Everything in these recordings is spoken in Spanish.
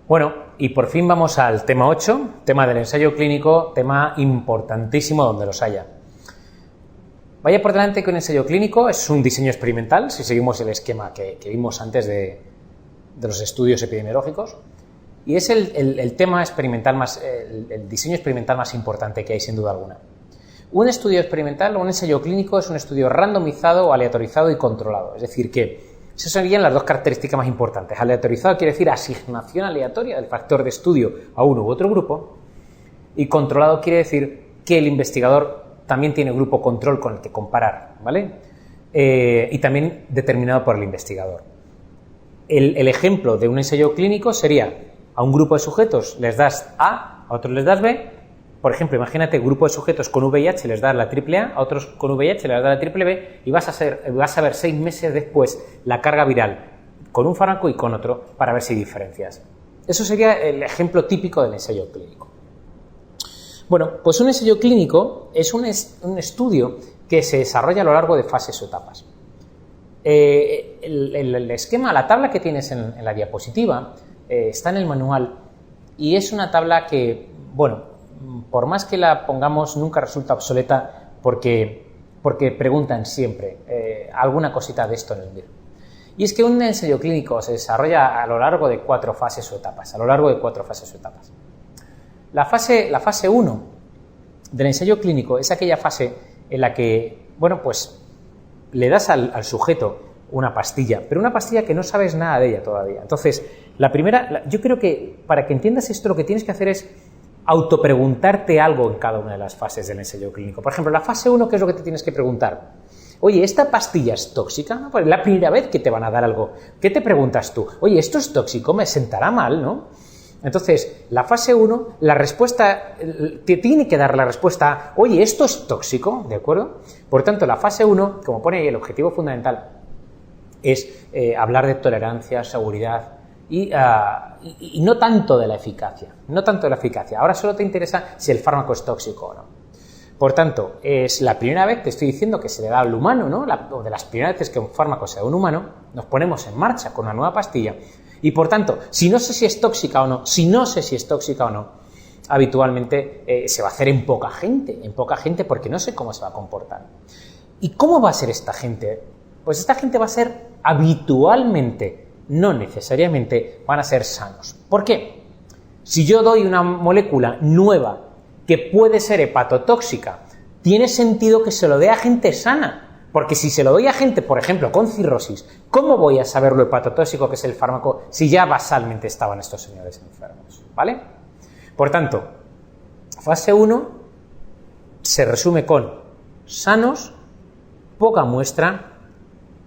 Bueno, y por fin vamos al tema 8, tema del ensayo clínico, tema importantísimo donde los haya. Vaya por delante que un ensayo clínico es un diseño experimental, si seguimos el esquema que vimos antes de los estudios epidemiológicos, y es el tema experimental el diseño experimental más importante que hay, sin duda alguna. Un estudio experimental o un ensayo clínico es un estudio randomizado, aleatorizado y controlado, es decir, que esas serían las dos características más importantes. Aleatorizado quiere decir asignación aleatoria del factor de estudio a uno u otro grupo, y controlado quiere decir que el investigador también tiene grupo control con el que comparar, ¿vale? Y también determinado por el investigador. El ejemplo de un ensayo clínico sería: a un grupo de sujetos les das A, a otros les das B. Por ejemplo, imagínate, grupo de sujetos con VIH les das la triple A, a otros con VIH les das la triple B, y vas a ver 6 meses después la carga viral con un fármaco y con otro para ver si hay diferencias. Eso sería el ejemplo típico del ensayo clínico. Bueno, pues un ensayo clínico es un estudio que se desarrolla a lo largo de fases o etapas. El esquema, la tabla que tienes en la diapositiva, está en el manual, y es una tabla que, bueno, por más que la pongamos, nunca resulta obsoleta porque preguntan siempre alguna cosita de esto en el MIR. Y es que un ensayo clínico se desarrolla a lo largo de 4 fases o etapas, La fase 1 del ensayo clínico es aquella fase en la que, bueno, pues le das al sujeto una pastilla, pero una pastilla que no sabes nada de ella todavía. Entonces, yo creo que para que entiendas esto, lo que tienes que hacer es autopreguntarte algo en cada una de las fases del ensayo clínico. Por ejemplo, la fase 1, ¿qué es lo que te tienes que preguntar? Oye, ¿esta pastilla es tóxica? ¿No? Pues es la primera vez que te van a dar algo. ¿Qué te preguntas tú? Oye, ¿esto es tóxico? ¿Me sentará mal, no? Entonces, la fase 1, la respuesta, te tiene que dar la respuesta, oye, ¿esto es tóxico? ¿De acuerdo? Por tanto, la fase 1, como pone ahí, el objetivo fundamental es hablar de tolerancia, seguridad y no tanto de la eficacia. Ahora solo te interesa si el fármaco es tóxico o no. Por tanto, es la primera vez, te estoy diciendo, que se le da al humano, ¿no? O de las primeras veces que un fármaco se da a un humano, nos ponemos en marcha con una nueva pastilla. Y por tanto, si no sé si es tóxica o no, habitualmente se va a hacer en poca gente, porque no sé cómo se va a comportar. ¿Y cómo va a ser esta gente? Pues esta gente va a ser habitualmente, no necesariamente, van a ser sanos. ¿Por qué? Si yo doy una molécula nueva que puede ser hepatotóxica, tiene sentido que se lo dé a gente sana, porque si se lo doy a gente, por ejemplo, con cirrosis, ¿cómo voy a saber lo hepatotóxico que es el fármaco si ya basalmente estaban estos señores enfermos? ¿Vale? Por tanto, fase 1 se resume con sanos, poca muestra,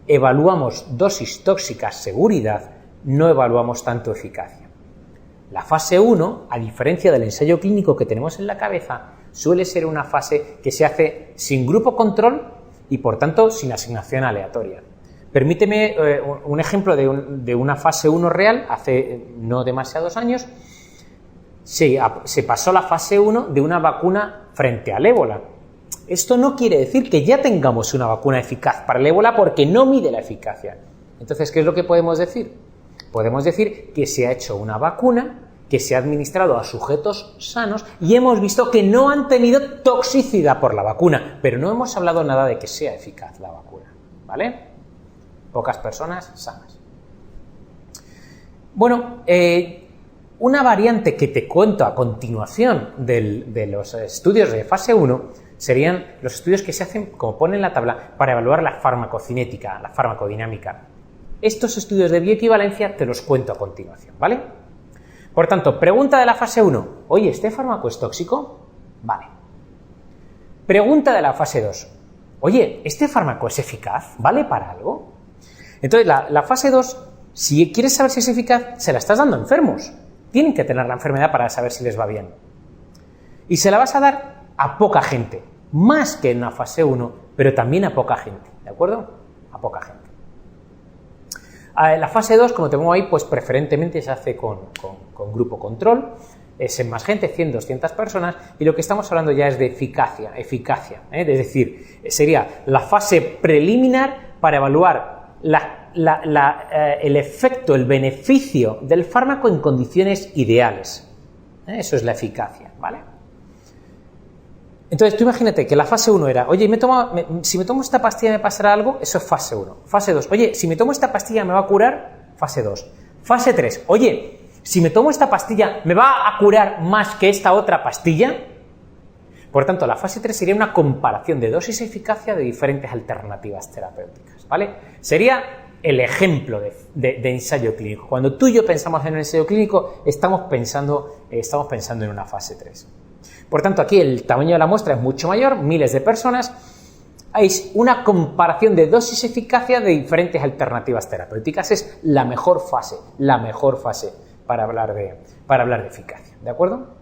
evaluamos dosis tóxicas, seguridad, no evaluamos tanto eficacia. La fase 1, a diferencia del ensayo clínico que tenemos en la cabeza, suele ser una fase que se hace sin grupo control y, por tanto, sin asignación aleatoria. Permíteme un ejemplo de una fase 1 real. Hace no demasiados años se pasó la fase 1 de una vacuna frente al ébola. Esto no quiere decir que ya tengamos una vacuna eficaz para el ébola, porque no mide la eficacia. Entonces, ¿qué es lo que podemos decir? Podemos decir que se ha hecho una vacuna que se ha administrado a sujetos sanos y hemos visto que no han tenido toxicidad por la vacuna, pero no hemos hablado nada de que sea eficaz la vacuna, ¿vale? Pocas personas sanas. Bueno, una variante que te cuento a continuación de los estudios de fase 1 serían los estudios que se hacen, como pone en la tabla, para evaluar la farmacocinética, la farmacodinámica. Estos estudios de bioequivalencia te los cuento a continuación, ¿vale? Por tanto, pregunta de la fase 1. Oye, ¿este fármaco es tóxico? Vale. Pregunta de la fase 2. Oye, ¿este fármaco es eficaz? ¿Vale para algo? Entonces, la fase 2, si quieres saber si es eficaz, se la estás dando a enfermos. Tienen que tener la enfermedad para saber si les va bien. Y se la vas a dar a poca gente. Más que en una fase 1, pero también a poca gente. ¿De acuerdo? A poca gente. La fase 2, como te pongo ahí, pues preferentemente se hace con grupo control, es en más gente, 100, 200 personas, y lo que estamos hablando ya es de eficacia, es decir, sería la fase preliminar para evaluar la el efecto, el beneficio del fármaco en condiciones ideales. Eso es la eficacia, ¿vale? Entonces, tú imagínate que la fase 1 era, oye, si me tomo esta pastilla me pasará algo, eso es fase 1. Fase 2, oye, si me tomo esta pastilla me va a curar, fase 2. Fase 3, oye, si me tomo esta pastilla me va a curar más que esta otra pastilla. Por tanto, la fase 3 sería una comparación de dosis y eficacia de diferentes alternativas terapéuticas, ¿vale? Sería el ejemplo de ensayo clínico. Cuando tú y yo pensamos en un ensayo clínico, estamos pensando en una fase 3. Por tanto, aquí el tamaño de la muestra es mucho mayor, miles de personas. Hay una comparación de dosis y eficacia de diferentes alternativas terapéuticas. Es la mejor fase para hablar de eficacia, ¿de acuerdo?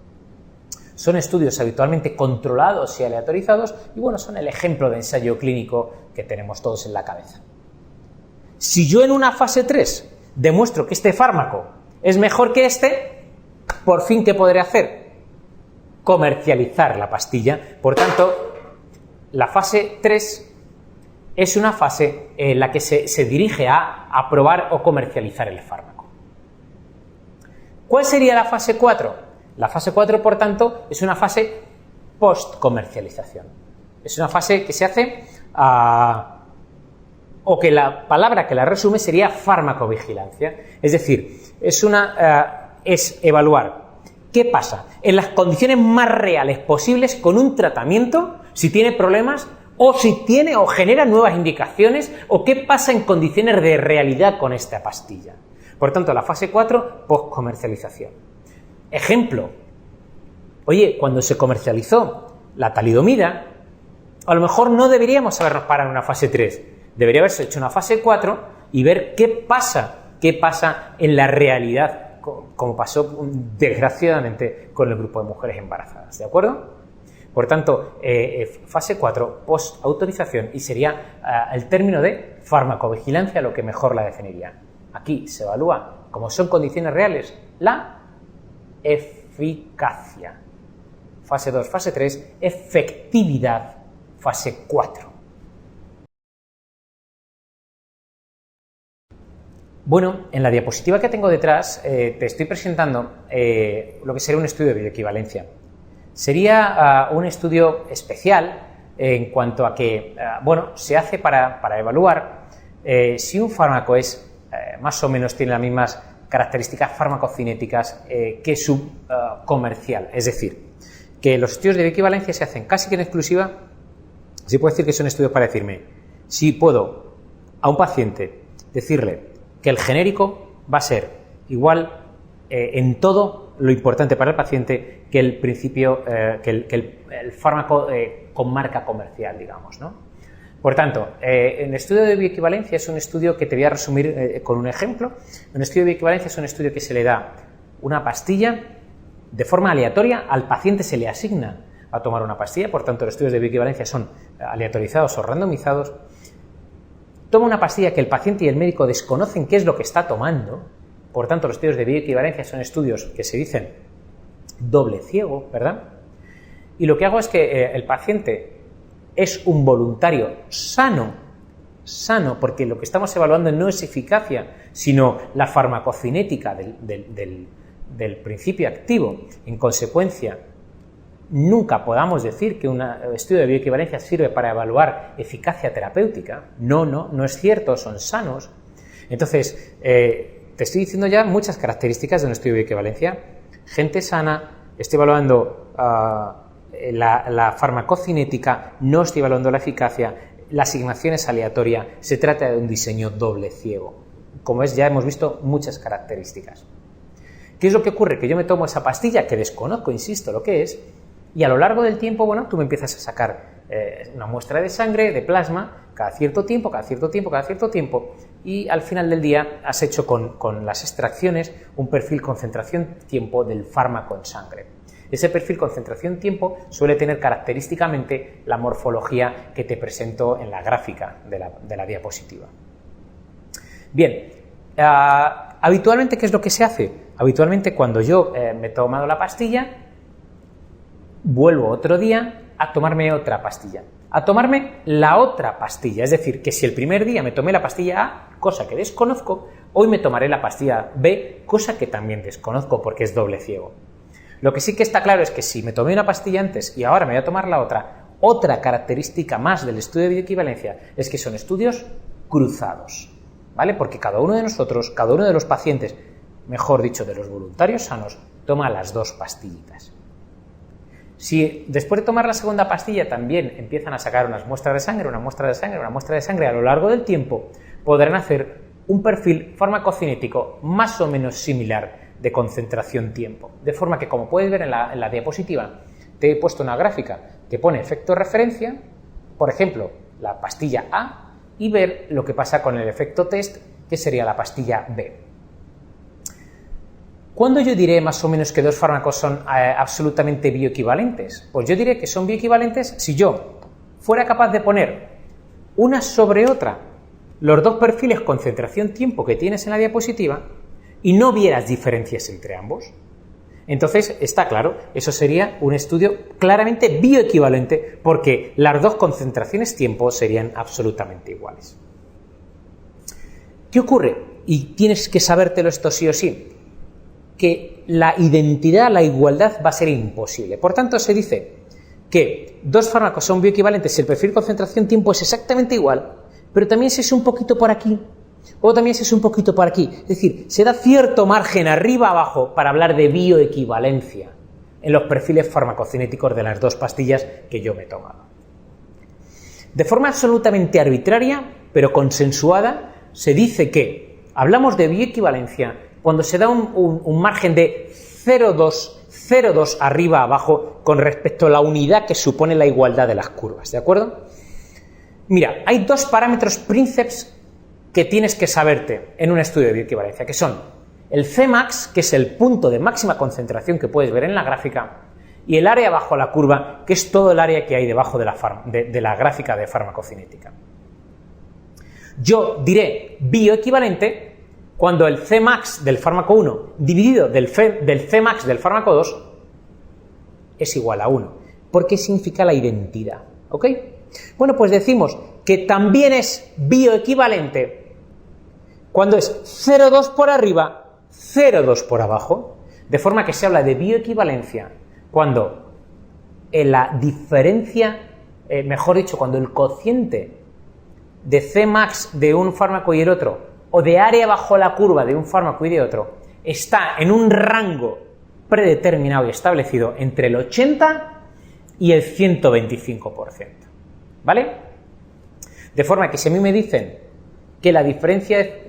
Son estudios habitualmente controlados y aleatorizados y, bueno, son el ejemplo de ensayo clínico que tenemos todos en la cabeza. Si yo en una fase 3 demuestro que este fármaco es mejor que este, por fin, ¿qué podré hacer? Comercializar la pastilla. Por tanto, la fase 3 es una fase en la que se dirige a aprobar o comercializar el fármaco. ¿Cuál sería la fase 4? La fase 4, por tanto, es una fase post-comercialización. Es una fase que se hace, o que la palabra que la resume sería farmacovigilancia. Es decir, es evaluar qué pasa en las condiciones más reales posibles con un tratamiento, si tiene problemas, o si tiene o genera nuevas indicaciones, o qué pasa en condiciones de realidad con esta pastilla. Por tanto, la fase 4, post-comercialización. Ejemplo, oye, cuando se comercializó la talidomida, a lo mejor no deberíamos habernos parado en una fase 3, debería haberse hecho una fase 4 y ver qué pasa en la realidad, como pasó desgraciadamente con el grupo de mujeres embarazadas, ¿de acuerdo? Por tanto, fase 4, post-autorización, y sería el término de farmacovigilancia lo que mejor la definiría. Aquí se evalúa, como son condiciones reales, la eficacia. Fase 2, fase 3, efectividad, fase 4. Bueno, en la diapositiva que tengo detrás te estoy presentando lo que sería un estudio de bioequivalencia. Sería un estudio especial en cuanto a que, se hace para evaluar si un fármaco es más o menos tiene las mismas características farmacocinéticas que su comercial. Es decir, que los estudios de bioequivalencia se hacen casi que en exclusiva. Se puede decir que son estudios para decirme si puedo a un paciente decirle que el genérico va a ser igual en todo lo importante para el paciente que el principio, el fármaco con marca comercial, digamos, ¿no? Por tanto, el estudio de bioequivalencia es un estudio que te voy a resumir con un ejemplo. Un estudio de bioequivalencia es un estudio que se le da una pastilla de forma aleatoria, al paciente se le asigna a tomar una pastilla, por tanto los estudios de bioequivalencia son aleatorizados o randomizados. Toma una pastilla que el paciente y el médico desconocen qué es lo que está tomando, por tanto los estudios de bioequivalencia son estudios que se dicen doble ciego, ¿verdad? Y lo que hago es que el paciente es un voluntario sano, porque lo que estamos evaluando no es eficacia, sino la farmacocinética del principio activo. En consecuencia, nunca podamos decir que un estudio de bioequivalencia sirve para evaluar eficacia terapéutica. No es cierto, son sanos. Entonces, te estoy diciendo ya muchas características de un estudio de bioequivalencia. Gente sana, estoy evaluando la farmacocinética, no estoy evaluando la eficacia, la asignación es aleatoria, se trata de un diseño doble ciego. Como es, ya hemos visto muchas características. ¿Qué es lo que ocurre? Que yo me tomo esa pastilla, que desconozco, insisto, lo que es, y a lo largo del tiempo, tú me empiezas a sacar una muestra de sangre, de plasma, cada cierto tiempo, y al final del día has hecho con las extracciones un perfil concentración-tiempo del fármaco en sangre. Ese perfil concentración-tiempo suele tener característicamente la morfología que te presento en la gráfica de la diapositiva. Bien, habitualmente, ¿qué es lo que se hace? Habitualmente, cuando yo me he tomado la pastilla, vuelvo otro día a tomarme otra pastilla. a tomarme la otra pastilla. Es decir, que si el primer día me tomé la pastilla A, cosa que desconozco, hoy me tomaré la pastilla B, cosa que también desconozco porque es doble ciego. Lo que sí que está claro es que si me tomé una pastilla antes y ahora me voy a tomar la otra característica más del estudio de bioequivalencia es que son estudios cruzados, ¿vale? Porque cada uno de nosotros, cada uno de los pacientes, mejor dicho, de los voluntarios sanos, toma las dos pastillitas. Si después de tomar la segunda pastilla también empiezan a sacar unas muestras de sangre, una muestra de sangre, una muestra de sangre a lo largo del tiempo, podrán hacer un perfil farmacocinético más o menos similar de concentración-tiempo. De forma que, como puedes ver en la diapositiva, te he puesto una gráfica que pone efecto referencia, por ejemplo, la pastilla A, y ver lo que pasa con el efecto test, que sería la pastilla B. ¿Cuándo yo diré más o menos que dos fármacos son absolutamente bioequivalentes? Pues yo diré que son bioequivalentes si yo fuera capaz de poner una sobre otra los dos perfiles concentración-tiempo que tienes en la diapositiva y no vieras diferencias entre ambos. Entonces, está claro, eso sería un estudio claramente bioequivalente porque las dos concentraciones-tiempo serían absolutamente iguales. ¿Qué ocurre? Y tienes que sabértelo esto sí o sí, que la identidad, la igualdad va a ser imposible. Por tanto, se dice que dos fármacos son bioequivalentes si el perfil concentración-tiempo es exactamente igual, pero también si es un poquito por aquí, o también si es un poquito por aquí. Es decir, se da cierto margen arriba-abajo para hablar de bioequivalencia en los perfiles farmacocinéticos de las dos pastillas que yo me he tomado. De forma absolutamente arbitraria, pero consensuada, se dice que hablamos de bioequivalencia cuando se da un margen de 0,2 arriba-abajo con respecto a la unidad que supone la igualdad de las curvas, ¿de acuerdo? Mira, hay dos parámetros príncipes que tienes que saberte en un estudio de bioequivalencia, que son el Cmax, que es el punto de máxima concentración que puedes ver en la gráfica, y el área bajo la curva, que es todo el área que hay debajo de la gráfica de farmacocinética. Yo diré bioequivalente cuando el Cmax del fármaco 1 dividido del Cmax del fármaco 2 es igual a 1. ¿Por qué significa la identidad? ¿Ok? Bueno, pues decimos que también es bioequivalente cuando es 0,2 por arriba, 0,2 por abajo, de forma que se habla de bioequivalencia cuando la diferencia, mejor dicho, cuando el cociente de Cmax de un fármaco y el otro, o de área bajo la curva de un fármaco y de otro, está en un rango predeterminado y establecido entre el 80 y el 125%. ¿Vale? De forma que si a mí me dicen que la diferencia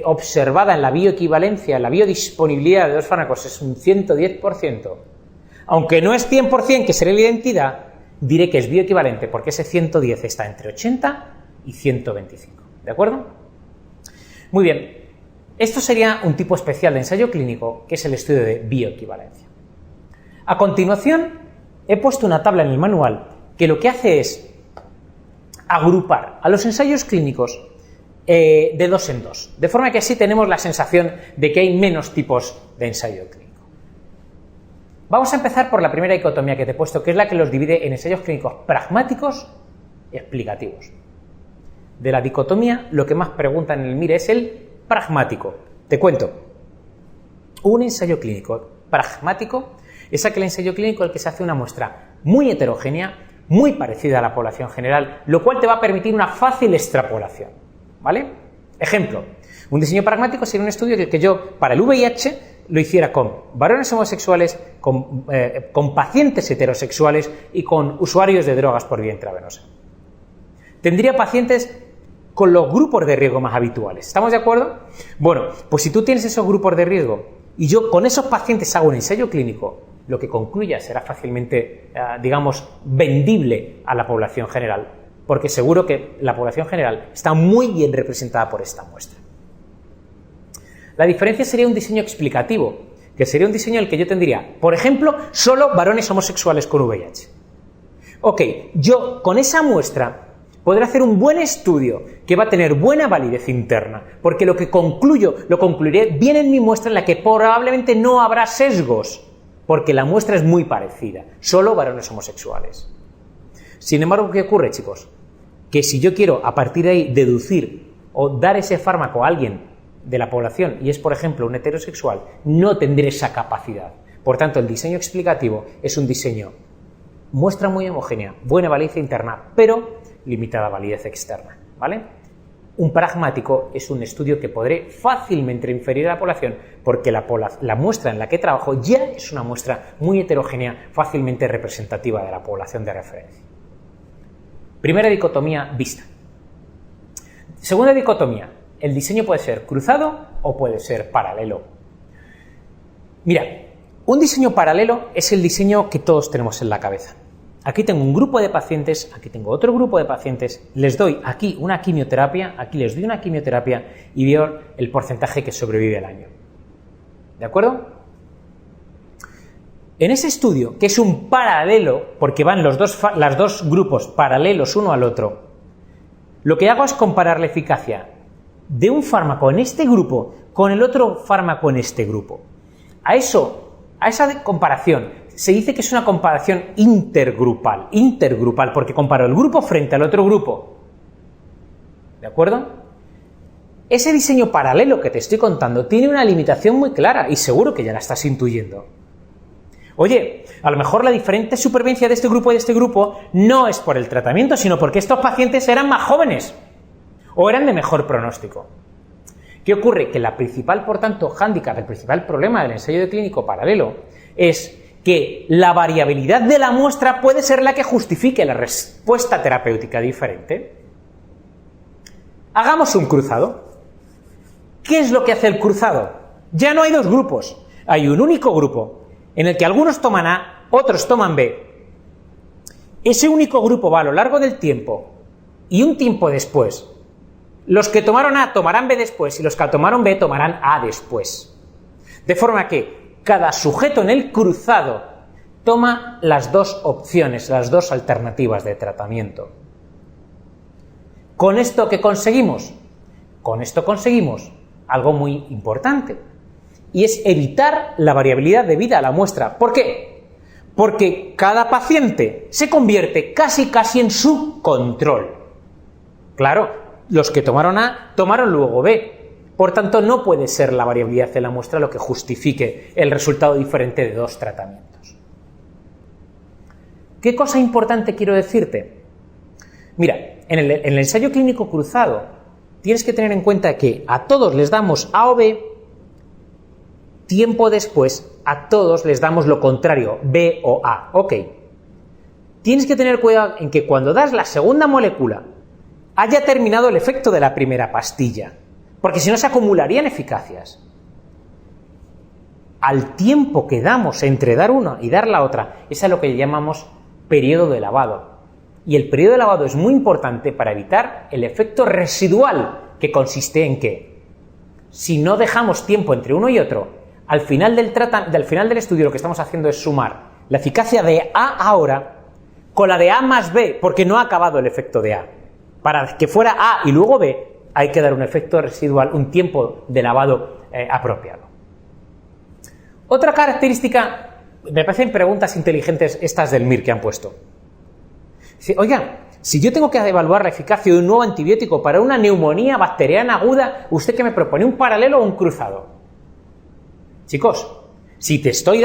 observada en la bioequivalencia, en la biodisponibilidad de dos fármacos es un 110%, aunque no es 100% que sería la identidad, diré que es bioequivalente porque ese 110 está entre 80 y 125. ¿De acuerdo? Muy bien, esto sería un tipo especial de ensayo clínico, que es el estudio de bioequivalencia. A continuación, he puesto una tabla en el manual que lo que hace es agrupar a los ensayos clínicos de dos en dos, de forma que así tenemos la sensación de que hay menos tipos de ensayo clínico. Vamos a empezar por la primera dicotomía que te he puesto, que es la que los divide en ensayos clínicos pragmáticos y explicativos. De la dicotomía, lo que más preguntan en el MIR es el pragmático. Te cuento. Un ensayo clínico pragmático es aquel ensayo clínico en el que se hace una muestra muy heterogénea, muy parecida a la población general, lo cual te va a permitir una fácil extrapolación. ¿Vale? Ejemplo. Un diseño pragmático sería un estudio en el que yo, para el VIH, lo hiciera con varones homosexuales, con pacientes heterosexuales y con usuarios de drogas por vía intravenosa. Tendría pacientes con los grupos de riesgo más habituales. ¿Estamos de acuerdo? Bueno, pues si tú tienes esos grupos de riesgo y yo con esos pacientes hago un ensayo clínico, lo que concluya será fácilmente, digamos, vendible a la población general, porque seguro que la población general está muy bien representada por esta muestra. La diferencia sería un diseño explicativo, que sería un diseño en el que yo tendría, por ejemplo, solo varones homosexuales con VIH. Ok, yo con esa muestra podré hacer un buen estudio que va a tener buena validez interna, porque lo concluiré bien en mi muestra en la que probablemente no habrá sesgos, porque la muestra es muy parecida, solo varones homosexuales. Sin embargo, ¿qué ocurre, chicos? Que si yo quiero a partir de ahí deducir o dar ese fármaco a alguien de la población y es, por ejemplo, un heterosexual, no tendré esa capacidad. Por tanto, el diseño explicativo es un diseño, muestra muy homogénea, buena validez interna, pero limitada validez externa, ¿vale? Un pragmático es un estudio que podré fácilmente inferir a la población porque la muestra en la que trabajo ya es una muestra muy heterogénea, fácilmente representativa de la población de referencia. Primera dicotomía vista. Segunda dicotomía, el diseño puede ser cruzado o puede ser paralelo. Mira, un diseño paralelo es el diseño que todos tenemos en la cabeza. Aquí tengo un grupo de pacientes, aquí tengo otro grupo de pacientes, les doy aquí una quimioterapia, aquí les doy una quimioterapia y veo el porcentaje que sobrevive al año. ¿De acuerdo? En ese estudio, que es un paralelo, porque van los dos grupos paralelos uno al otro, lo que hago es comparar la eficacia de un fármaco en este grupo con el otro fármaco en este grupo. A esa comparación se dice que es una comparación intergrupal, porque comparo el grupo frente al otro grupo. ¿De acuerdo? Ese diseño paralelo que te estoy contando tiene una limitación muy clara y seguro que ya la estás intuyendo. Oye, a lo mejor la diferente supervivencia de este grupo y de este grupo no es por el tratamiento, sino porque estos pacientes eran más jóvenes o eran de mejor pronóstico. ¿Qué ocurre? Que la principal, por tanto, hándicap, el principal problema del ensayo de clínico paralelo es que la variabilidad de la muestra puede ser la que justifique la respuesta terapéutica diferente. Hagamos un cruzado. ¿Qué es lo que hace el cruzado? Ya no hay dos grupos, hay un único grupo en el que algunos toman A, otros toman B. Ese único grupo va a lo largo del tiempo y un tiempo después. Los que tomaron A tomarán B después y los que tomaron B tomarán A después. De forma que cada sujeto en el cruzado toma las dos opciones, las dos alternativas de tratamiento. ¿Con esto qué conseguimos? Con esto conseguimos algo muy importante y es evitar la variabilidad debida a la muestra. ¿Por qué? Porque cada paciente se convierte casi en su control. Claro, los que tomaron A tomaron luego B. Por tanto, no puede ser la variabilidad de la muestra lo que justifique el resultado diferente de dos tratamientos. ¿Qué cosa importante quiero decirte? Mira, en el ensayo clínico cruzado tienes que tener en cuenta que a todos les damos A o B, tiempo después a todos les damos lo contrario, B o A. Ok. Tienes que tener cuidado en que cuando das la segunda molécula haya terminado el efecto de la primera pastilla, porque si no se acumularían eficacias. Al tiempo que damos entre dar una y dar la otra, es a lo que llamamos periodo de lavado. Y el periodo de lavado es muy importante para evitar el efecto residual, que consiste en que si no dejamos tiempo entre uno y otro, al final del estudio lo que estamos haciendo es sumar la eficacia de A ahora con la de A más B, porque no ha acabado el efecto de A. Para que fuera A y luego B, hay que dar un efecto residual, un tiempo de lavado apropiado. Otra característica, me parecen preguntas inteligentes estas del MIR que han puesto. Dice, oiga, si yo tengo que evaluar la eficacia de un nuevo antibiótico para una neumonía bacteriana aguda, ¿usted qué me propone, un paralelo o un cruzado? Chicos, si te estoy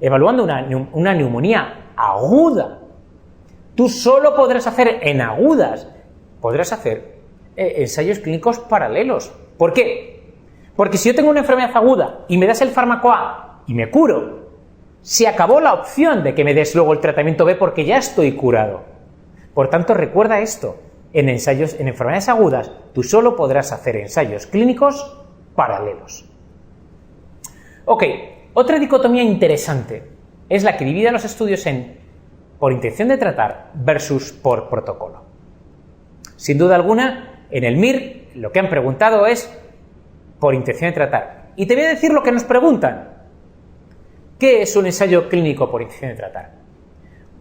evaluando una neumonía aguda, tú solo podrás hacer en agudas, podrás hacer ensayos clínicos paralelos. ¿Por qué? Porque si yo tengo una enfermedad aguda y me das el fármaco A y me curo, se acabó la opción de que me des luego el tratamiento B porque ya estoy curado. Por tanto, recuerda esto, en enfermedades agudas, tú solo podrás hacer ensayos clínicos paralelos. Ok, otra dicotomía interesante es la que divide los estudios en por intención de tratar versus por protocolo. Sin duda alguna, en el MIR lo que han preguntado es por intención de tratar. Y te voy a decir lo que nos preguntan. ¿Qué es un ensayo clínico por intención de tratar?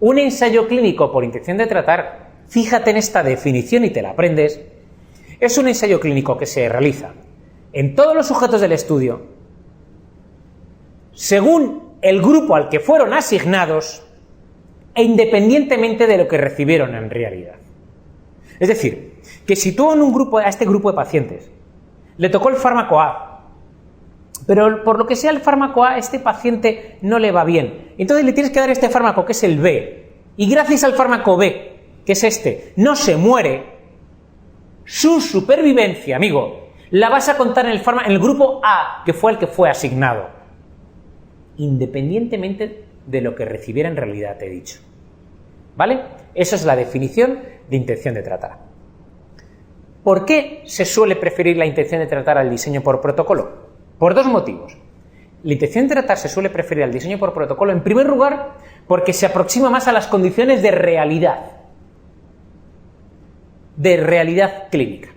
Un ensayo clínico por intención de tratar, fíjate en esta definición y te la aprendes, es un ensayo clínico que se realiza en todos los sujetos del estudio, según el grupo al que fueron asignados, e independientemente de lo que recibieron en realidad. Es decir, que si tú a este grupo de pacientes le tocó el fármaco A, pero por lo que sea el fármaco A, este paciente no le va bien, entonces le tienes que dar este fármaco que es el B, y gracias al fármaco B, que es este, no se muere, su supervivencia, amigo, la vas a contar en el grupo A, que fue el que fue asignado, independientemente de lo que recibiera en realidad, te he dicho. ¿Vale? Eso es la definición de intención de tratar. ¿Por qué se suele preferir la intención de tratar al diseño por protocolo? Por dos motivos. La intención de tratar se suele preferir al diseño por protocolo, en primer lugar, porque se aproxima más a las condiciones de realidad clínica.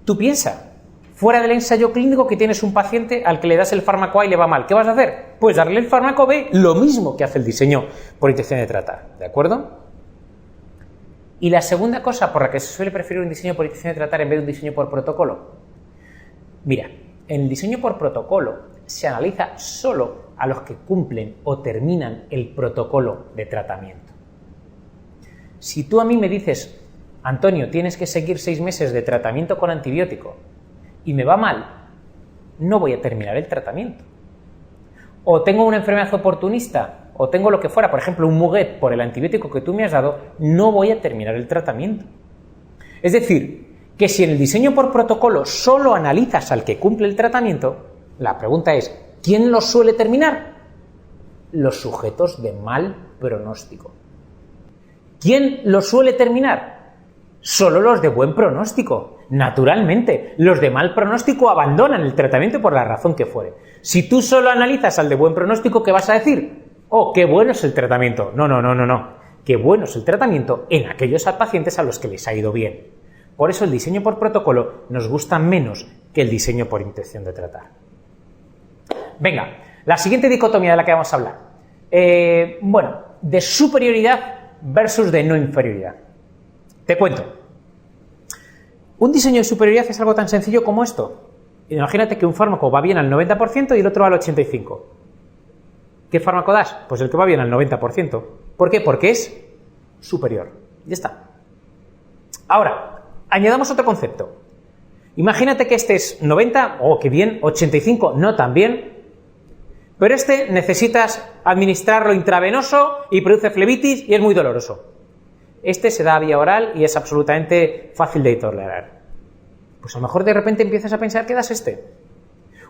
Tú piensa, fuera del ensayo clínico, que tienes un paciente al que le das el fármaco A y le va mal. ¿Qué vas a hacer? Pues darle el fármaco B, lo mismo que hace el diseño por intención de tratar. ¿De acuerdo? Y la segunda cosa por la que se suele preferir un diseño por intención de tratar en vez de un diseño por protocolo. Mira, en el diseño por protocolo se analiza solo a los que cumplen o terminan el protocolo de tratamiento. Si tú a mí me dices, Antonio, tienes que seguir 6 meses de tratamiento con antibiótico y me va mal, no voy a terminar el tratamiento. O tengo una enfermedad oportunista, o tengo lo que fuera, por ejemplo, un muguet por el antibiótico que tú me has dado, no voy a terminar el tratamiento. Es decir, que si en el diseño por protocolo solo analizas al que cumple el tratamiento, la pregunta es, ¿quién lo suele terminar? Los sujetos de mal pronóstico. ¿Quién lo suele terminar? Solo los de buen pronóstico. Naturalmente, los de mal pronóstico abandonan el tratamiento por la razón que fuere. Si tú solo analizas al de buen pronóstico, ¿qué vas a decir? Oh, qué bueno es el tratamiento. No. Qué bueno es el tratamiento en aquellos pacientes a los que les ha ido bien. Por eso el diseño por protocolo nos gusta menos que el diseño por intención de tratar. Venga, la siguiente dicotomía de la que vamos a hablar. De superioridad versus de no inferioridad. Te cuento. Un diseño de superioridad es algo tan sencillo como esto. Imagínate que un fármaco va bien al 90% y el otro va al 85%. ¿Qué fármaco das? Pues el que va bien al 90%. ¿Por qué? Porque es superior. Ya está. Ahora, añadamos otro concepto. Imagínate que este es 90, qué bien, 85, no tan bien, pero este necesitas administrarlo intravenoso y produce flebitis y es muy doloroso. Este se da a vía oral y es absolutamente fácil de tolerar. Pues a lo mejor de repente empiezas a pensar que das este.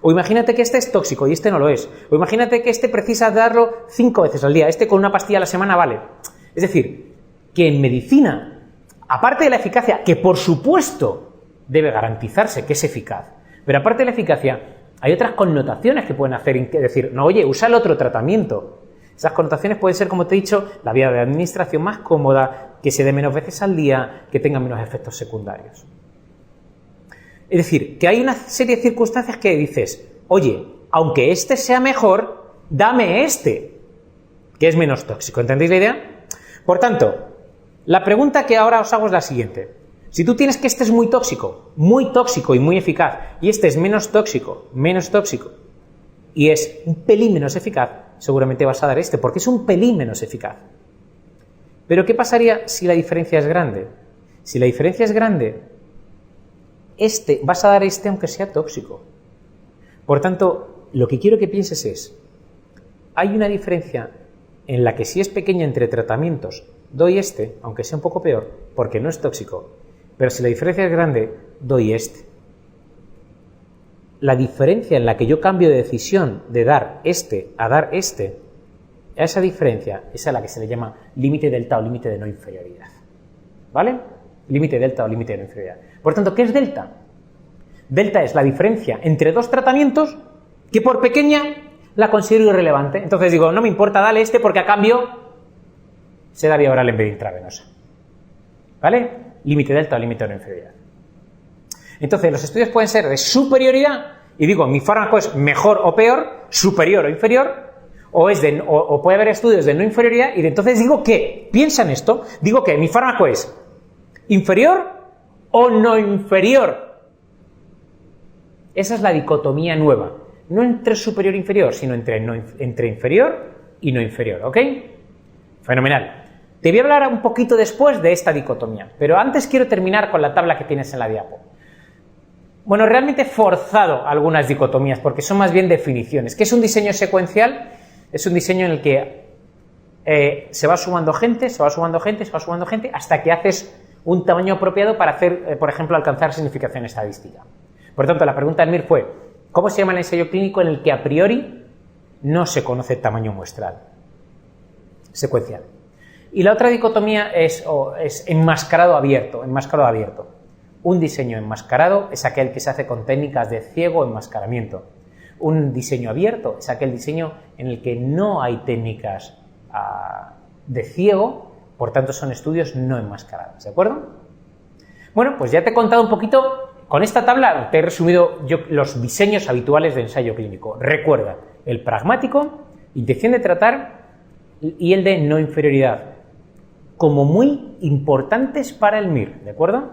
O imagínate que este es tóxico y este no lo es. O imagínate que este precisa darlo 5 veces al día. Este con una pastilla a la semana vale. Es decir, que en medicina, aparte de la eficacia, que por supuesto debe garantizarse que es eficaz, pero aparte de la eficacia, hay otras connotaciones que pueden hacer, es decir, no, oye, usa el otro tratamiento. Esas connotaciones pueden ser, como te he dicho, la vía de administración más cómoda, que se dé menos veces al día, que tenga menos efectos secundarios. Es decir, que hay una serie de circunstancias que dices, oye, aunque este sea mejor, dame este, que es menos tóxico. ¿Entendéis la idea? Por tanto, la pregunta que ahora os hago es la siguiente. Si tú tienes que este es muy tóxico y muy eficaz, y este es menos tóxico, y es un pelín menos eficaz, seguramente vas a dar este, porque es un pelín menos eficaz. Pero ¿qué pasaría si la diferencia es grande? Si la diferencia es grande, vas a dar este aunque sea tóxico. Por tanto, lo que quiero que pienses es, hay una diferencia en la que si es pequeña entre tratamientos, doy este, aunque sea un poco peor, porque no es tóxico, pero si la diferencia es grande, doy este. La diferencia en la que yo cambio de decisión de dar este a dar este, a esa diferencia es a la que se le llama límite delta o límite de no inferioridad. ¿Vale? Límite delta o límite de no inferioridad. Por tanto, ¿qué es delta? Delta es la diferencia entre dos tratamientos que por pequeña la considero irrelevante. Entonces digo, no me importa, dale este porque a cambio se da vía oral en vez de intravenosa. ¿Vale? Límite delta o límite de no inferioridad. Entonces, los estudios pueden ser de superioridad, y digo, mi fármaco es mejor o peor, superior o inferior, o puede haber estudios de no inferioridad, y entonces digo que, piensa en esto, digo que mi fármaco es inferior o no inferior. Esa es la dicotomía nueva, no entre superior e inferior, sino entre inferior y no inferior, ¿ok? Fenomenal. Te voy a hablar un poquito después de esta dicotomía, pero antes quiero terminar con la tabla que tienes en la diapo. Bueno, realmente he forzado algunas dicotomías porque son más bien definiciones. ¿Qué es un diseño secuencial? Es un diseño en el que se va sumando gente, se va sumando gente, se va sumando gente, hasta que haces un tamaño apropiado para hacer, por ejemplo, alcanzar significación estadística. Por tanto, la pregunta del MIR fue, ¿cómo se llama el ensayo clínico en el que a priori no se conoce el tamaño muestral? Secuencial. Y la otra dicotomía es enmascarado abierto, enmascarado abierto. Un diseño enmascarado es aquel que se hace con técnicas de ciego enmascaramiento. Un diseño abierto es aquel diseño en el que no hay técnicas de ciego, por tanto son estudios no enmascarados, ¿de acuerdo? Bueno, pues ya te he contado un poquito, con esta tabla te he resumido los diseños habituales de ensayo clínico. Recuerda, el pragmático, intención de tratar y el de no inferioridad, como muy importantes para el MIR, ¿de acuerdo?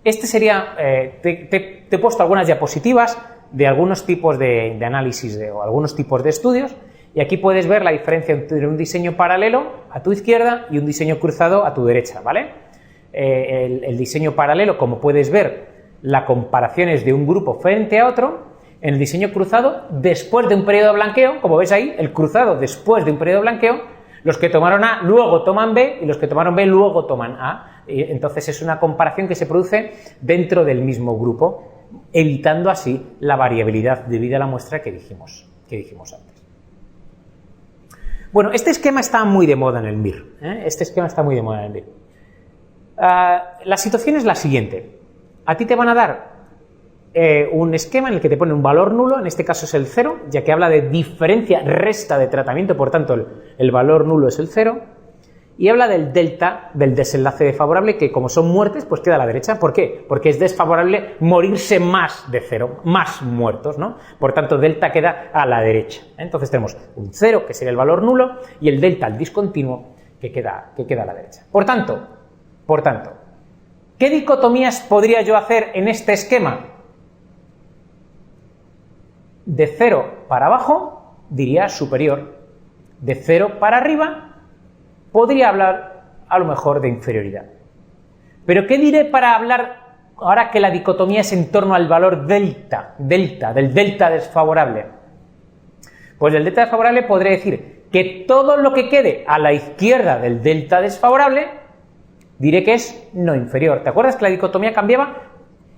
Este sería, te he puesto algunas diapositivas de algunos tipos de análisis o algunos tipos de estudios y aquí puedes ver la diferencia entre un diseño paralelo a tu izquierda y un diseño cruzado a tu derecha, ¿vale? El diseño paralelo, como puedes ver, la comparación es de un grupo frente a otro. En el diseño cruzado, después de un periodo de blanqueo, como ves ahí, el cruzado después de un periodo de blanqueo, los que tomaron A luego toman B y los que tomaron B luego toman A. Entonces es una comparación que se produce dentro del mismo grupo, evitando así la variabilidad debida a la muestra que dijimos antes. Bueno, este esquema está muy de moda en el MIR. Este esquema está muy de moda en el MIR. La situación es la siguiente. A ti te van a dar un esquema en el que te pone un valor nulo, en este caso es el 0, ya que habla de diferencia resta de tratamiento, por tanto el valor nulo es el 0, y habla del delta, del desenlace desfavorable, que como son muertes, pues queda a la derecha. ¿Por qué? Porque es desfavorable morirse más de 0, más muertos, ¿no? Por tanto, delta queda a la derecha. Entonces tenemos un 0, que sería el valor nulo, y el delta, el discontinuo, que queda a la derecha. Por tanto, ¿qué dicotomías podría yo hacer en este esquema? De 0 para abajo, diría superior. De 0 para arriba, podría hablar a lo mejor de inferioridad. Pero ¿qué diré para hablar ahora que la dicotomía es en torno al valor delta, del delta desfavorable? Pues del delta desfavorable podré decir que todo lo que quede a la izquierda del delta desfavorable, diré que es no inferior. ¿Te acuerdas que la dicotomía cambiaba?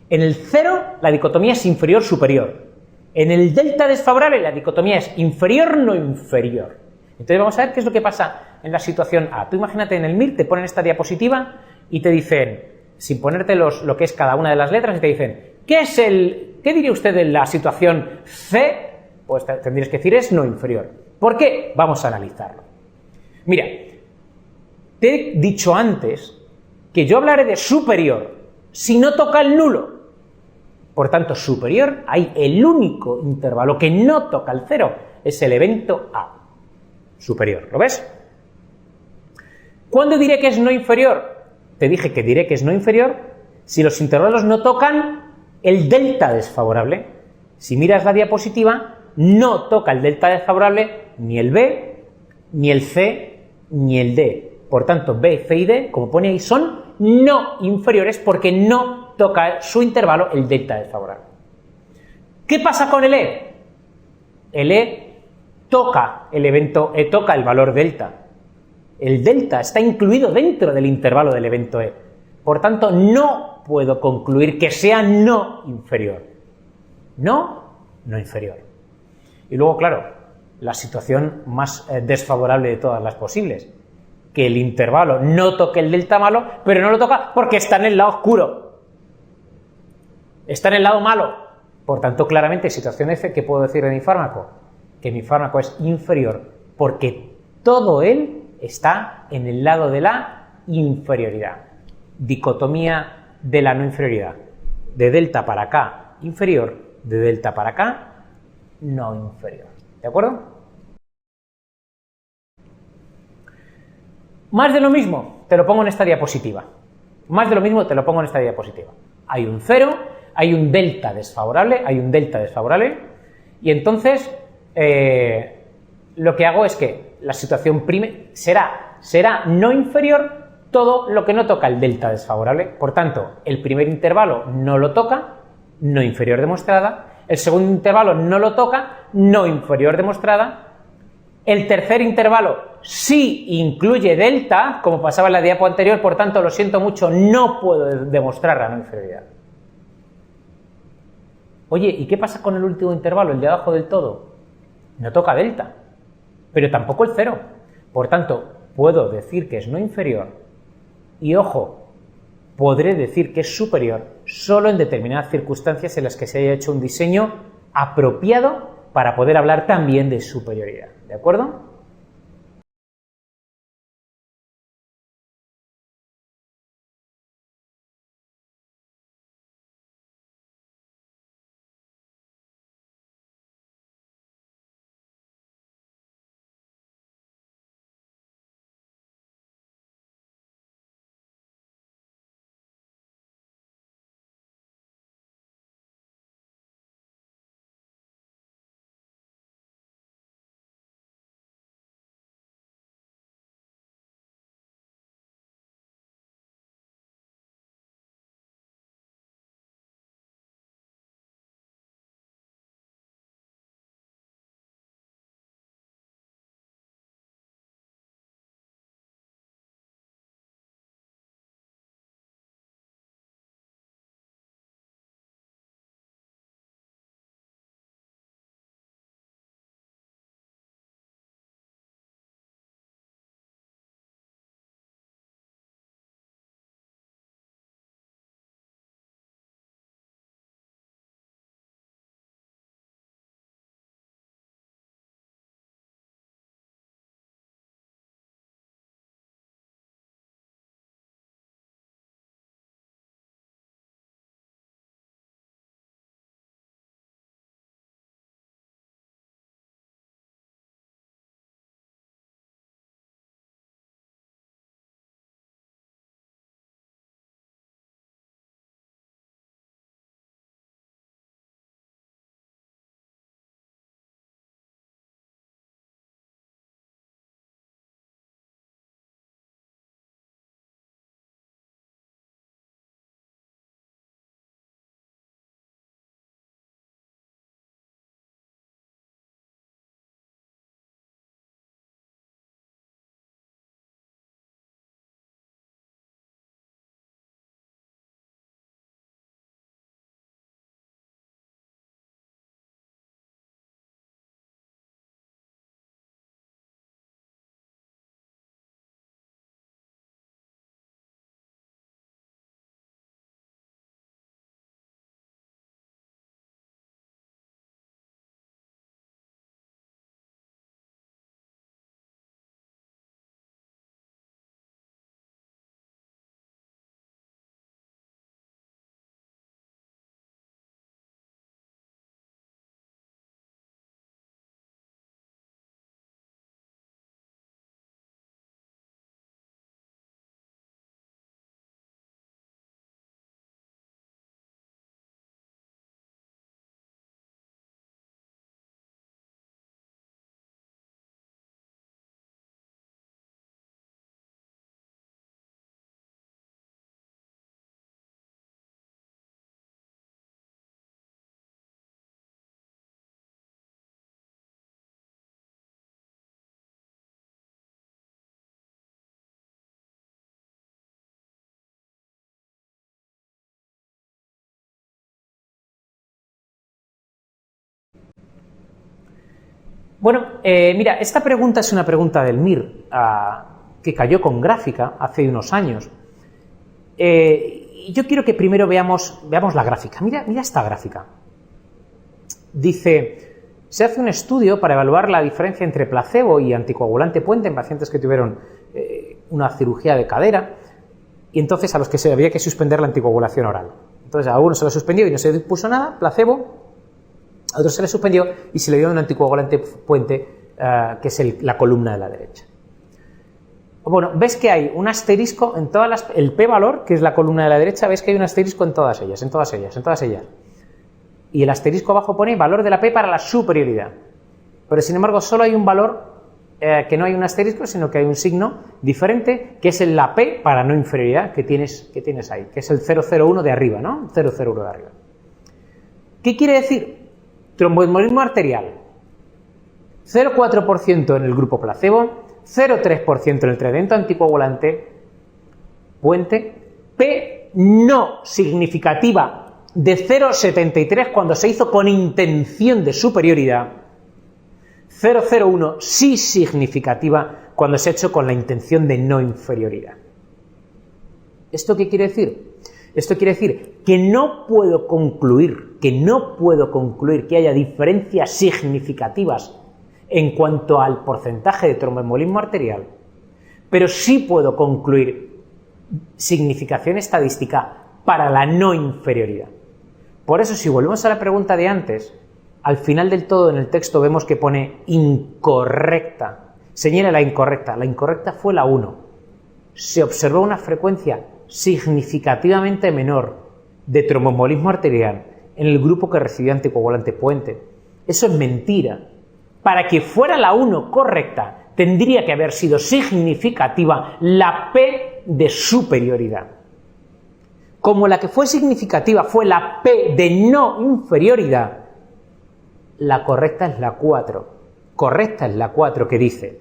En el 0 la dicotomía es inferior-superior. En el delta desfavorable la dicotomía es inferior-no inferior. Entonces vamos a ver qué es lo que pasa en la situación A. Tú imagínate en el MIR, te ponen esta diapositiva y te dicen, sin ponerte lo que es cada una de las letras, y te dicen, ¿qué diría usted de la situación C? Pues tendrías que decir es no inferior. ¿Por qué? Vamos a analizarlo. Mira, te he dicho antes que yo hablaré de superior si no toca el nulo. Por tanto, superior, hay el único intervalo que no toca el 0, es el evento A. Superior, ¿lo ves? ¿Cuándo diré que es no inferior? Te dije que diré que es no inferior si los intervalos no tocan el delta desfavorable. Si miras la diapositiva, no toca el delta desfavorable ni el B, ni el C, ni el D. Por tanto, B, C y D, como pone ahí, son no inferiores porque no toca su intervalo el delta desfavorable. ¿Qué pasa con el E? El E toca el evento E, toca el valor delta. El delta está incluido dentro del intervalo del evento E. Por tanto, no puedo concluir que sea no inferior. No inferior. Y luego, claro, la situación más desfavorable de todas las posibles. Que el intervalo no toque el delta malo, pero no lo toca porque está en el lado oscuro. Está en el lado malo. Por tanto, claramente, situación F, ¿qué puedo decir de mi fármaco? Que mi fármaco es inferior porque todo él está en el lado de la inferioridad. Dicotomía de la no inferioridad. De delta para acá, inferior. De delta para acá, no inferior. ¿De acuerdo? Más de lo mismo, te lo pongo en esta diapositiva. Más de lo mismo, te lo pongo en esta diapositiva. Hay un 0, hay un delta desfavorable, Y entonces, lo que hago es que la situación prime será no inferior todo lo que no toca el delta desfavorable. Por tanto, el primer intervalo no lo toca, no inferior demostrada. El segundo intervalo no lo toca, no inferior demostrada. El tercer intervalo sí incluye delta, como pasaba en la diapo anterior, por tanto, lo siento mucho, no puedo demostrar la no inferioridad. Oye, ¿y qué pasa con el último intervalo, el de abajo del todo? No toca delta, pero tampoco el cero. Por tanto, puedo decir que es no inferior y, ojo, podré decir que es superior solo en determinadas circunstancias en las que se haya hecho un diseño apropiado para poder hablar también de superioridad. ¿De acuerdo? Bueno, mira, esta pregunta es una pregunta del MIR, que cayó con gráfica hace unos años. Y yo quiero que primero veamos la gráfica. Mira esta gráfica. Dice, se hace un estudio para evaluar la diferencia entre placebo y anticoagulante puente en pacientes que tuvieron una cirugía de cadera y entonces a los que se había que suspender la anticoagulación oral. Entonces a uno se lo suspendió y no se puso nada, placebo, a otro se le suspendió y se le dio un anticoagulante puente, que es la columna de la derecha. Bueno, ves que hay un asterisco en todas el p-valor, que es la columna de la derecha, ves que hay un asterisco en todas ellas. y el asterisco abajo pone valor de la P para la superioridad. Pero sin embargo solo hay un valor que no hay un asterisco, sino que hay un signo diferente, que es la P para no inferioridad que tienes ahí, que es el 001 de arriba, ¿no? 001 de arriba. ¿Qué quiere decir? Tromboembolismo arterial. 0,4% en el grupo placebo, 0,3% en el tratamiento anticoagulante, puente, P no significativa de 0,73 cuando se hizo con intención de superioridad, 0,01 sí significativa cuando se ha hecho con la intención de no inferioridad. ¿Esto qué quiere decir? Esto quiere decir que no puedo concluir que haya diferencias significativas en cuanto al porcentaje de tromboembolismo arterial, pero sí puedo concluir significación estadística para la no inferioridad. Por eso, si volvemos a la pregunta de antes, al final del todo en el texto vemos que pone incorrecta. Señala la incorrecta fue la 1. Se observó una frecuencia significativamente menor de tromboembolismo arterial en el grupo que recibió anticoagulante puente. Eso es mentira. Para que fuera la 1 correcta, tendría que haber sido significativa la P de superioridad. Como la que fue significativa fue la P de no inferioridad, la correcta es la 4. Correcta es la 4 que dice: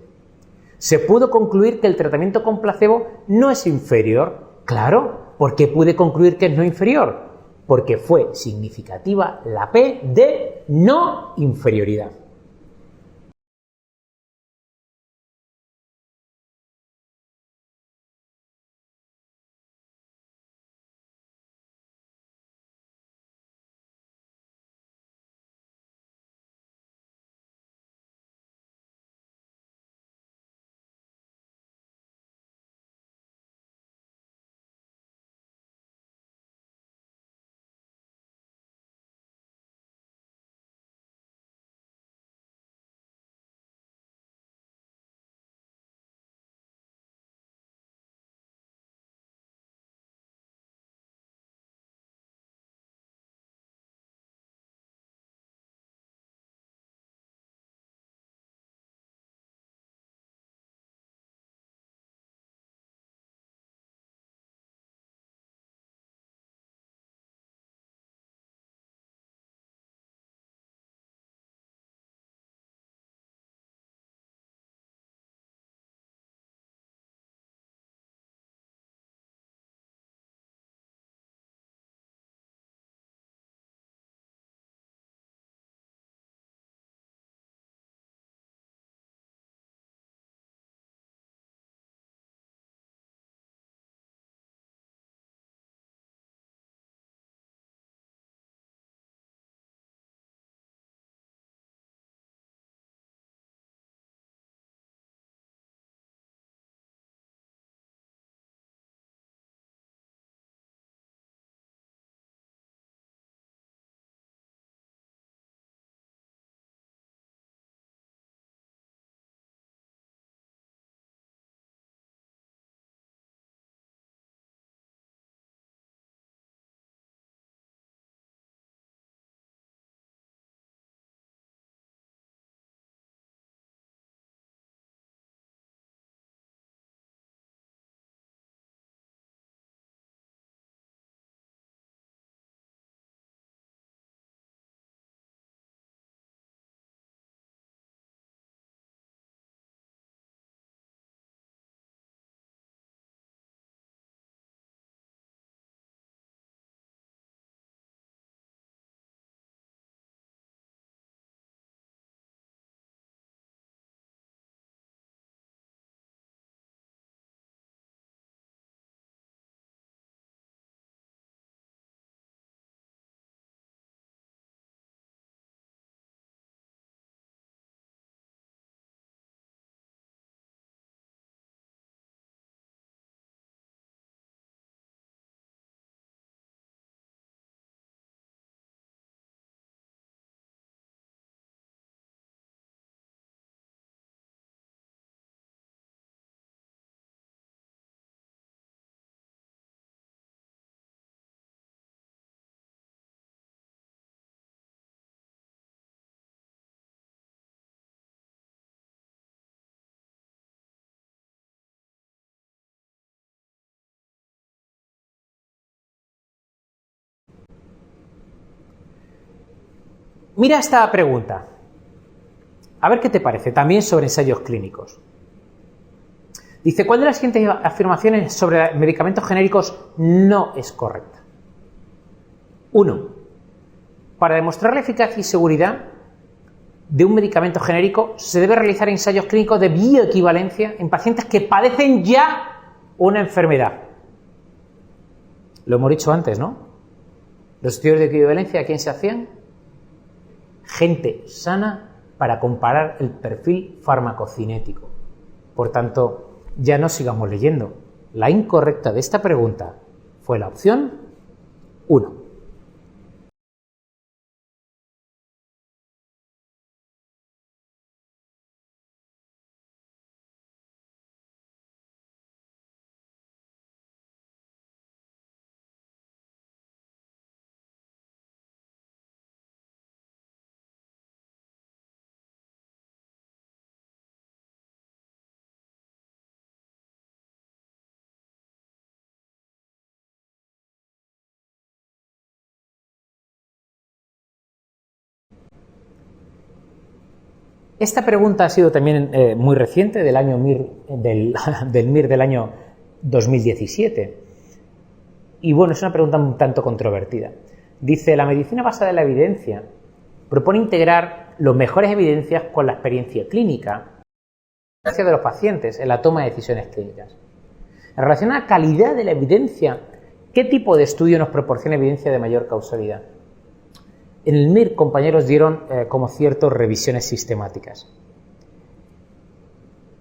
se pudo concluir que el tratamiento con placebo no es inferior. Claro, ¿por qué pude concluir que es no inferior? Porque fue significativa la P de no inferioridad. Mira esta pregunta. A ver qué te parece, también sobre ensayos clínicos. Dice, ¿cuál de las siguientes afirmaciones sobre medicamentos genéricos no es correcta? 1. Para demostrar la eficacia y seguridad de un medicamento genérico se debe realizar ensayos clínicos de bioequivalencia en pacientes que padecen ya una enfermedad. Lo hemos dicho antes, ¿no? Los estudios de equivalencia, ¿a quién se hacían? Gente sana para comparar el perfil farmacocinético. Por tanto, ya no sigamos leyendo. La incorrecta de esta pregunta fue la opción 1. Esta pregunta ha sido también muy reciente, del año del MIR del año 2017. Y bueno, es una pregunta un tanto controvertida. Dice, la medicina basada en la evidencia propone integrar las mejores evidencias con la experiencia clínica de los pacientes en la toma de decisiones clínicas. En relación a la calidad de la evidencia, ¿qué tipo de estudio nos proporciona evidencia de mayor causalidad? En el MIR, compañeros, dieron como cierto revisiones sistemáticas.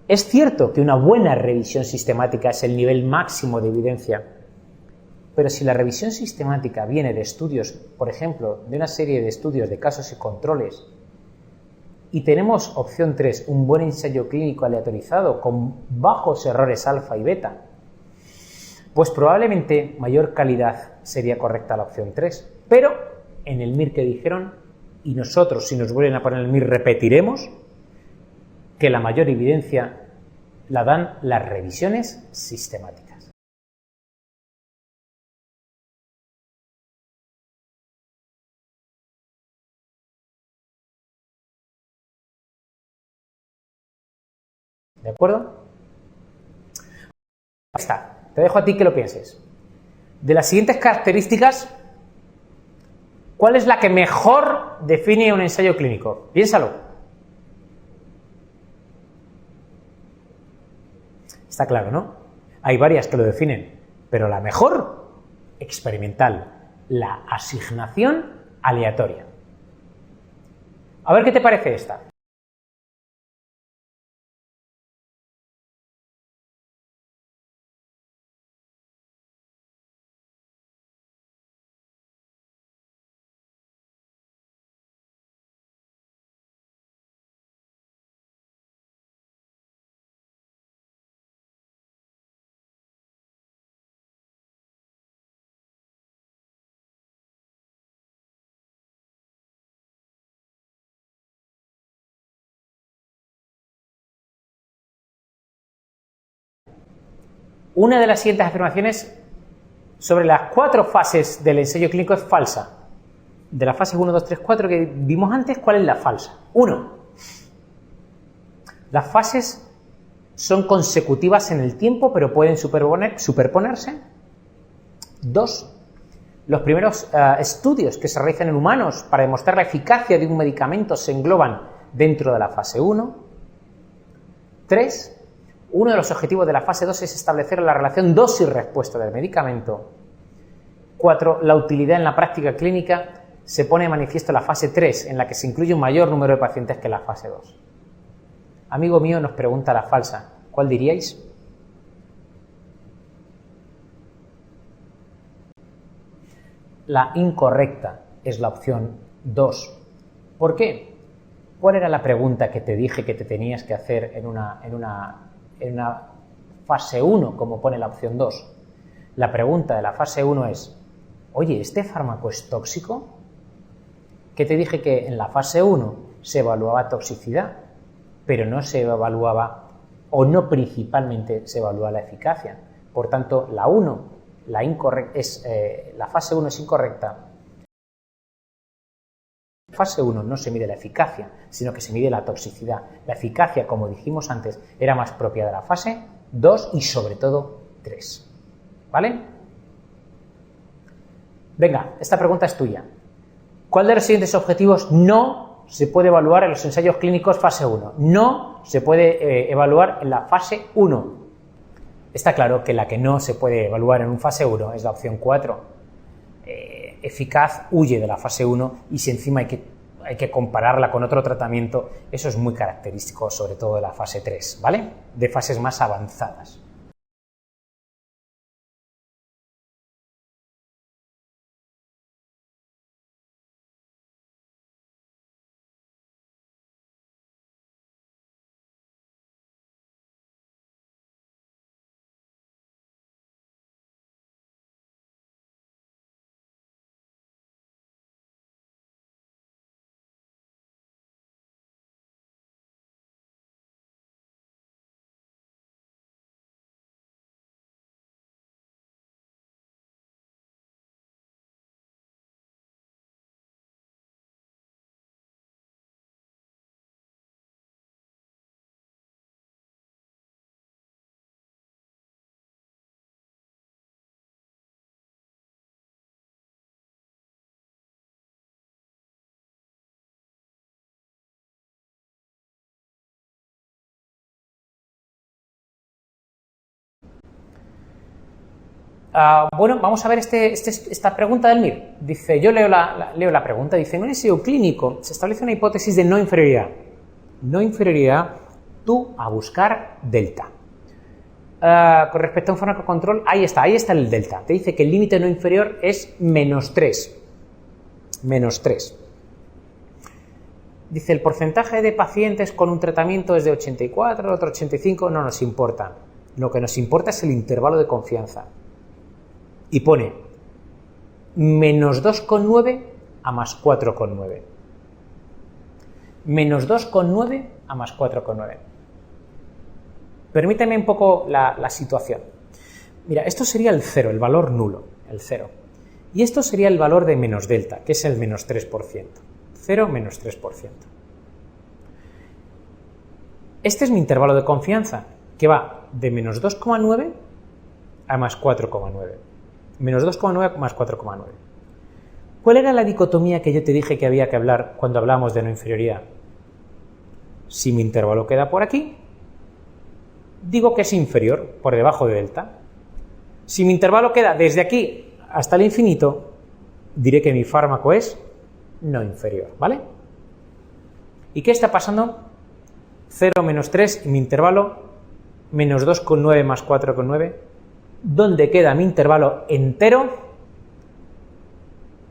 Es cierto que una buena revisión sistemática es el nivel máximo de evidencia, pero si la revisión sistemática viene de estudios, por ejemplo, de una serie de estudios de casos y controles, y tenemos opción 3, un buen ensayo clínico aleatorizado con bajos errores alfa y beta, pues probablemente mayor calidad sería correcta la opción 3. Pero en el MIR que dijeron, y nosotros si nos vuelven a poner el MIR repetiremos, que la mayor evidencia la dan las revisiones sistemáticas. ¿De acuerdo? Ahí está. Te dejo a ti que lo pienses. De las siguientes características, ¿cuál es la que mejor define un ensayo clínico? Piénsalo. Está claro, ¿no? Hay varias que lo definen, pero la mejor, experimental, la asignación aleatoria. A ver qué te parece esta. Una de las siguientes afirmaciones sobre las 4 fases del ensayo clínico es falsa. De las fases 1, 2, 3, 4 que vimos antes, ¿cuál es la falsa? 1. Las fases son consecutivas en el tiempo, pero pueden superponerse. 2. Los primeros estudios que se realizan en humanos para demostrar la eficacia de un medicamento se engloban dentro de la fase 1. 3. Uno de los objetivos de la fase 2 es establecer la relación dosis-respuesta del medicamento. 4. La utilidad en la práctica clínica se pone de manifiesto en la fase 3, en la que se incluye un mayor número de pacientes que en la fase 2. Amigo mío nos pregunta la falsa. ¿Cuál diríais? La incorrecta es la opción 2. ¿Por qué? ¿Cuál era la pregunta que te dije que te tenías que hacer en una fase 1, como pone la opción 2? La pregunta de la fase 1 es, oye, ¿este fármaco es tóxico? Que te dije que en la fase 1 se evaluaba toxicidad, pero no se evaluaba, o no principalmente se evalúa la eficacia. Por tanto, la fase 1 es incorrecta. fase 1 no se mide la eficacia, sino que se mide la toxicidad. La eficacia, como dijimos antes, era más propia de la fase 2 y sobre todo 3. ¿Vale? Venga, esta pregunta es tuya. ¿Cuál de los siguientes objetivos no se puede evaluar en los ensayos clínicos fase 1? No se puede evaluar en la fase 1. Está claro que la que no se puede evaluar en un fase 1 es la opción 4. Eficaz huye de la fase 1 y si encima hay que compararla con otro tratamiento, eso es muy característico sobre todo de la fase 3, ¿vale? De fases más avanzadas. Bueno, vamos a ver esta pregunta del MIR. Dice, yo leo la pregunta, dice, en un ensayo clínico se establece una hipótesis de no inferioridad. No inferioridad, tú a buscar delta. Con respecto a un fármaco control, ahí está el delta. Te dice que el límite no inferior es -3. -3. Dice, el porcentaje de pacientes con un tratamiento es de 84, otro 85, no nos importa. Lo que nos importa es el intervalo de confianza. Y pone -2,9 a +4,9. -2,9 a +4,9. Permíteme un poco la situación. Mira, esto sería el 0, el valor nulo, el 0. Y esto sería el valor de menos delta, que es el -3%. 0 menos 3%. Este es mi intervalo de confianza, que va de -2,9 a +4,9. -2,9 más 4,9. ¿Cuál era la dicotomía que yo te dije que había que hablar cuando hablamos de no inferioridad? Si mi intervalo queda por aquí, digo que es inferior, por debajo de delta. Si mi intervalo queda desde aquí hasta el infinito, diré que mi fármaco es no inferior, ¿vale? ¿Y qué está pasando? 0 menos 3 y mi intervalo, -2,9 más 4,9. ¿Dónde queda mi intervalo entero?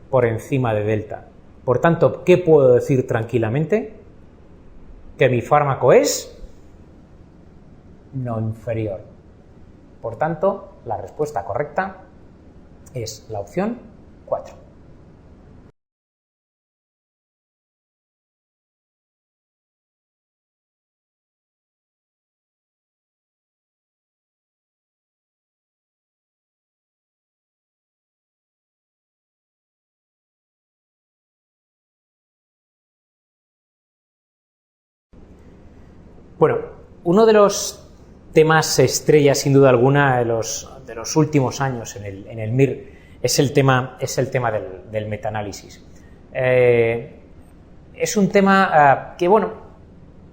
Por encima de delta. Por tanto, ¿qué puedo decir tranquilamente? Que mi fármaco es no inferior. Por tanto, la respuesta correcta es la opción 4. Bueno, uno de los temas estrella, sin duda alguna, de los últimos años en el MIR es el tema del metaanálisis. Es un tema que, bueno,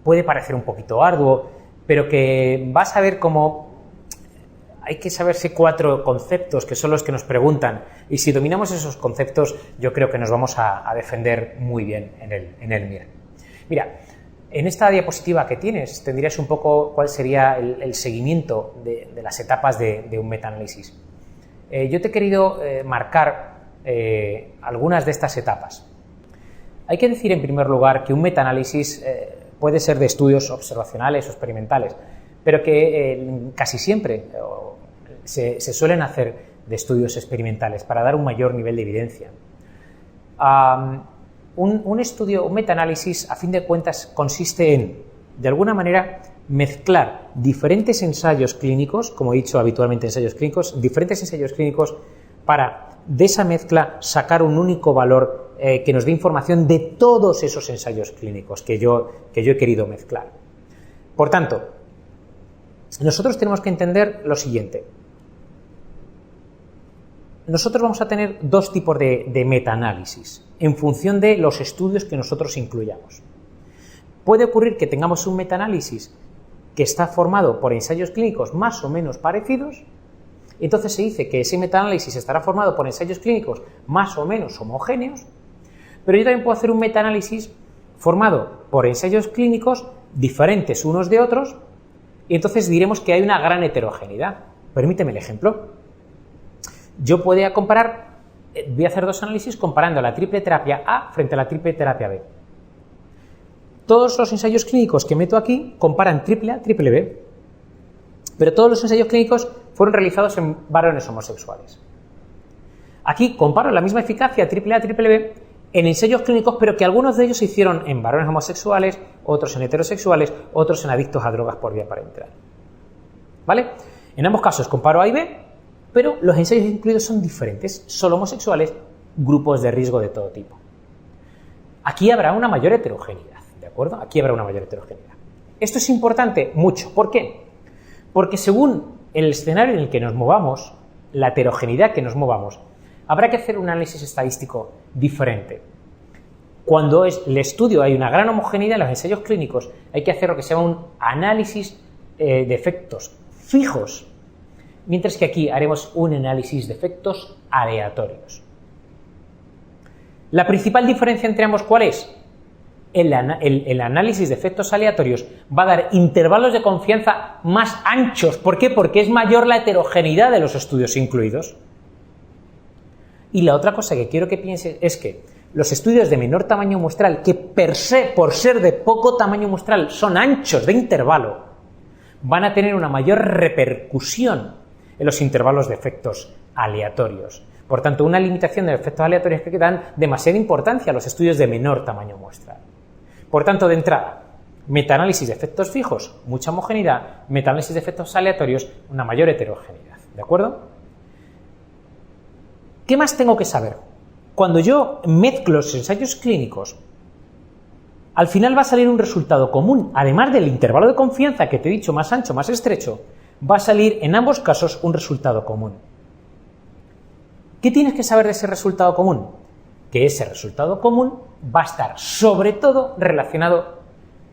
puede parecer un poquito arduo, pero que vas a ver cómo hay que saberse 4 conceptos que son los que nos preguntan, y si dominamos esos conceptos, yo creo que nos vamos a defender muy bien en el MIR. Mira, en esta diapositiva que tienes tendrías un poco cuál sería el seguimiento de las etapas de un metaanálisis. Yo te he querido marcar algunas de estas etapas. Hay que decir en primer lugar que un metaanálisis puede ser de estudios observacionales o experimentales, pero que casi siempre se suelen hacer de estudios experimentales para dar un mayor nivel de evidencia. Un estudio, un metaanálisis, a fin de cuentas, consiste en, de alguna manera, mezclar diferentes ensayos clínicos, como he dicho habitualmente diferentes ensayos clínicos, para de esa mezcla sacar un único valor que nos dé información de todos esos ensayos clínicos que yo he querido mezclar. Por tanto, nosotros tenemos que entender lo siguiente. Nosotros vamos a tener dos tipos de metaanálisis en función de los estudios que nosotros incluyamos. Puede ocurrir que tengamos un metaanálisis que está formado por ensayos clínicos más o menos parecidos, entonces se dice que ese metaanálisis estará formado por ensayos clínicos más o menos homogéneos, pero yo también puedo hacer un metaanálisis formado por ensayos clínicos diferentes unos de otros, y entonces diremos que hay una gran heterogeneidad. Permíteme el ejemplo. Yo voy a hacer dos análisis comparando la triple terapia A frente a la triple terapia B. Todos los ensayos clínicos que meto aquí comparan triple A, triple B, pero todos los ensayos clínicos fueron realizados en varones homosexuales. Aquí comparo la misma eficacia triple A, triple B en ensayos clínicos, pero que algunos de ellos se hicieron en varones homosexuales, otros en heterosexuales, otros en adictos a drogas por vía parenteral. ¿Vale? En ambos casos comparo A y B, pero los ensayos incluidos son diferentes, solo homosexuales, grupos de riesgo de todo tipo. Aquí habrá una mayor heterogeneidad, ¿de acuerdo? Aquí habrá una mayor heterogeneidad. Esto es importante mucho. ¿Por qué? Porque según el escenario en el que nos movamos, la heterogeneidad que nos movamos, habrá que hacer un análisis estadístico diferente. Cuando el estudio hay una gran homogeneidad en los ensayos clínicos, hay que hacer lo que se llama un análisis de efectos fijos, mientras que aquí haremos un análisis de efectos aleatorios. La principal diferencia entre ambos, ¿cuál es? El análisis de efectos aleatorios va a dar intervalos de confianza más anchos. ¿Por qué? Porque es mayor la heterogeneidad de los estudios incluidos. Y la otra cosa que quiero que pienses es que los estudios de menor tamaño muestral, que per se, por ser de poco tamaño muestral, son anchos de intervalo, van a tener una mayor repercusión en los intervalos de efectos aleatorios. Por tanto, una limitación de efectos aleatorios que dan demasiada importancia a los estudios de menor tamaño muestral. Por tanto, de entrada, metaanálisis de efectos fijos, mucha homogeneidad; metaanálisis de efectos aleatorios, una mayor heterogeneidad. ¿De acuerdo? ¿Qué más tengo que saber? Cuando yo mezclo los ensayos clínicos, al final va a salir un resultado común. Además del intervalo de confianza que te he dicho, más ancho, más estrecho, va a salir en ambos casos un resultado común. ¿Qué tienes que saber de ese resultado común? Que ese resultado común va a estar sobre todo relacionado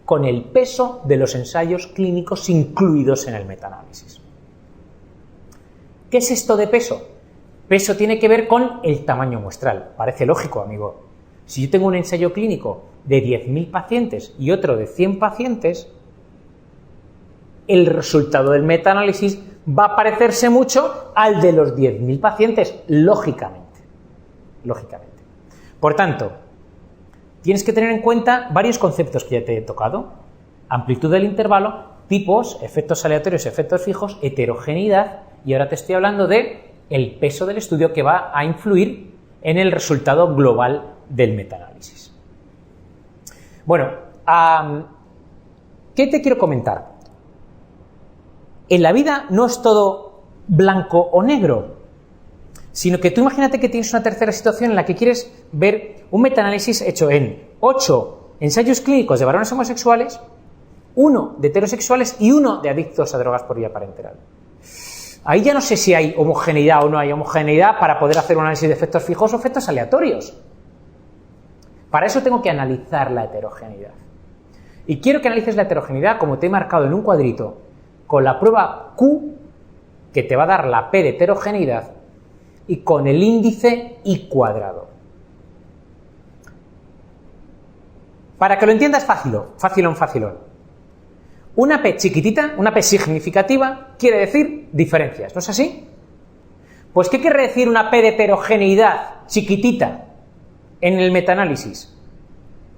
con el peso de los ensayos clínicos incluidos en el metaanálisis. ¿Qué es esto de peso? Peso tiene que ver con el tamaño muestral. Parece lógico, amigo. Si yo tengo un ensayo clínico de 10.000 pacientes y otro de 100 pacientes, el resultado del metaanálisis va a parecerse mucho al de los 10.000 pacientes, lógicamente. Por tanto, tienes que tener en cuenta varios conceptos que ya te he tocado: amplitud del intervalo, tipos, efectos aleatorios, efectos fijos, heterogeneidad, y ahora te estoy hablando de el peso del estudio que va a influir en el resultado global del metaanálisis. Bueno, ¿qué te quiero comentar? En la vida no es todo blanco o negro, sino que tú imagínate que tienes una tercera situación en la que quieres ver un metaanálisis hecho en 8 ensayos clínicos de varones homosexuales, 1 de heterosexuales y 1 de adictos a drogas por vía parenteral. Ahí ya no sé si hay homogeneidad o no hay homogeneidad para poder hacer un análisis de efectos fijos o efectos aleatorios. Para eso tengo que analizar la heterogeneidad. Y quiero que analices la heterogeneidad, como te he marcado en un cuadrito, con la prueba Q, que te va a dar la P de heterogeneidad, y con el índice I cuadrado. Para que lo entiendas facilón. Una P chiquitita, una P significativa, quiere decir diferencias, ¿no es así? Pues, ¿qué quiere decir una P de heterogeneidad chiquitita en el metaanálisis?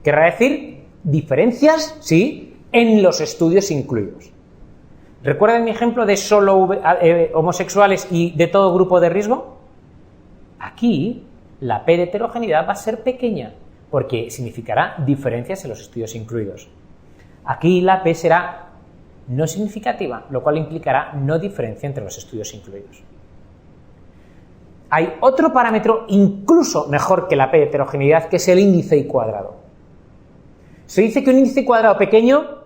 Querrá decir diferencias, sí, en los estudios incluidos. ¿Recuerdan mi ejemplo de solo homosexuales y de todo grupo de riesgo? Aquí la P de heterogeneidad va a ser pequeña, porque significará diferencias en los estudios incluidos. Aquí la P será no significativa, lo cual implicará no diferencia entre los estudios incluidos. hay otro parámetro incluso mejor que la P de heterogeneidad, que es el índice I cuadrado. Se dice que un índice I cuadrado pequeño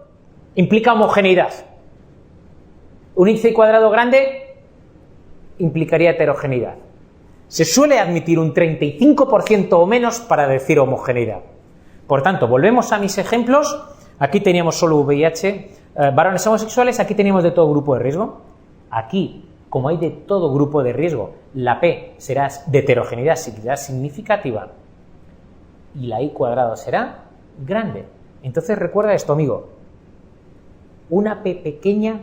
implica homogeneidad. Un índice I cuadrado grande implicaría heterogeneidad. Se suele admitir un 35% o menos para decir homogeneidad. Por tanto, volvemos a mis ejemplos. Aquí teníamos solo VIH, varones homosexuales, aquí teníamos de todo grupo de riesgo. Aquí, como hay de todo grupo de riesgo, la P será de heterogeneidad significativa y la I cuadrado será grande. Entonces recuerda esto, amigo. Una P pequeña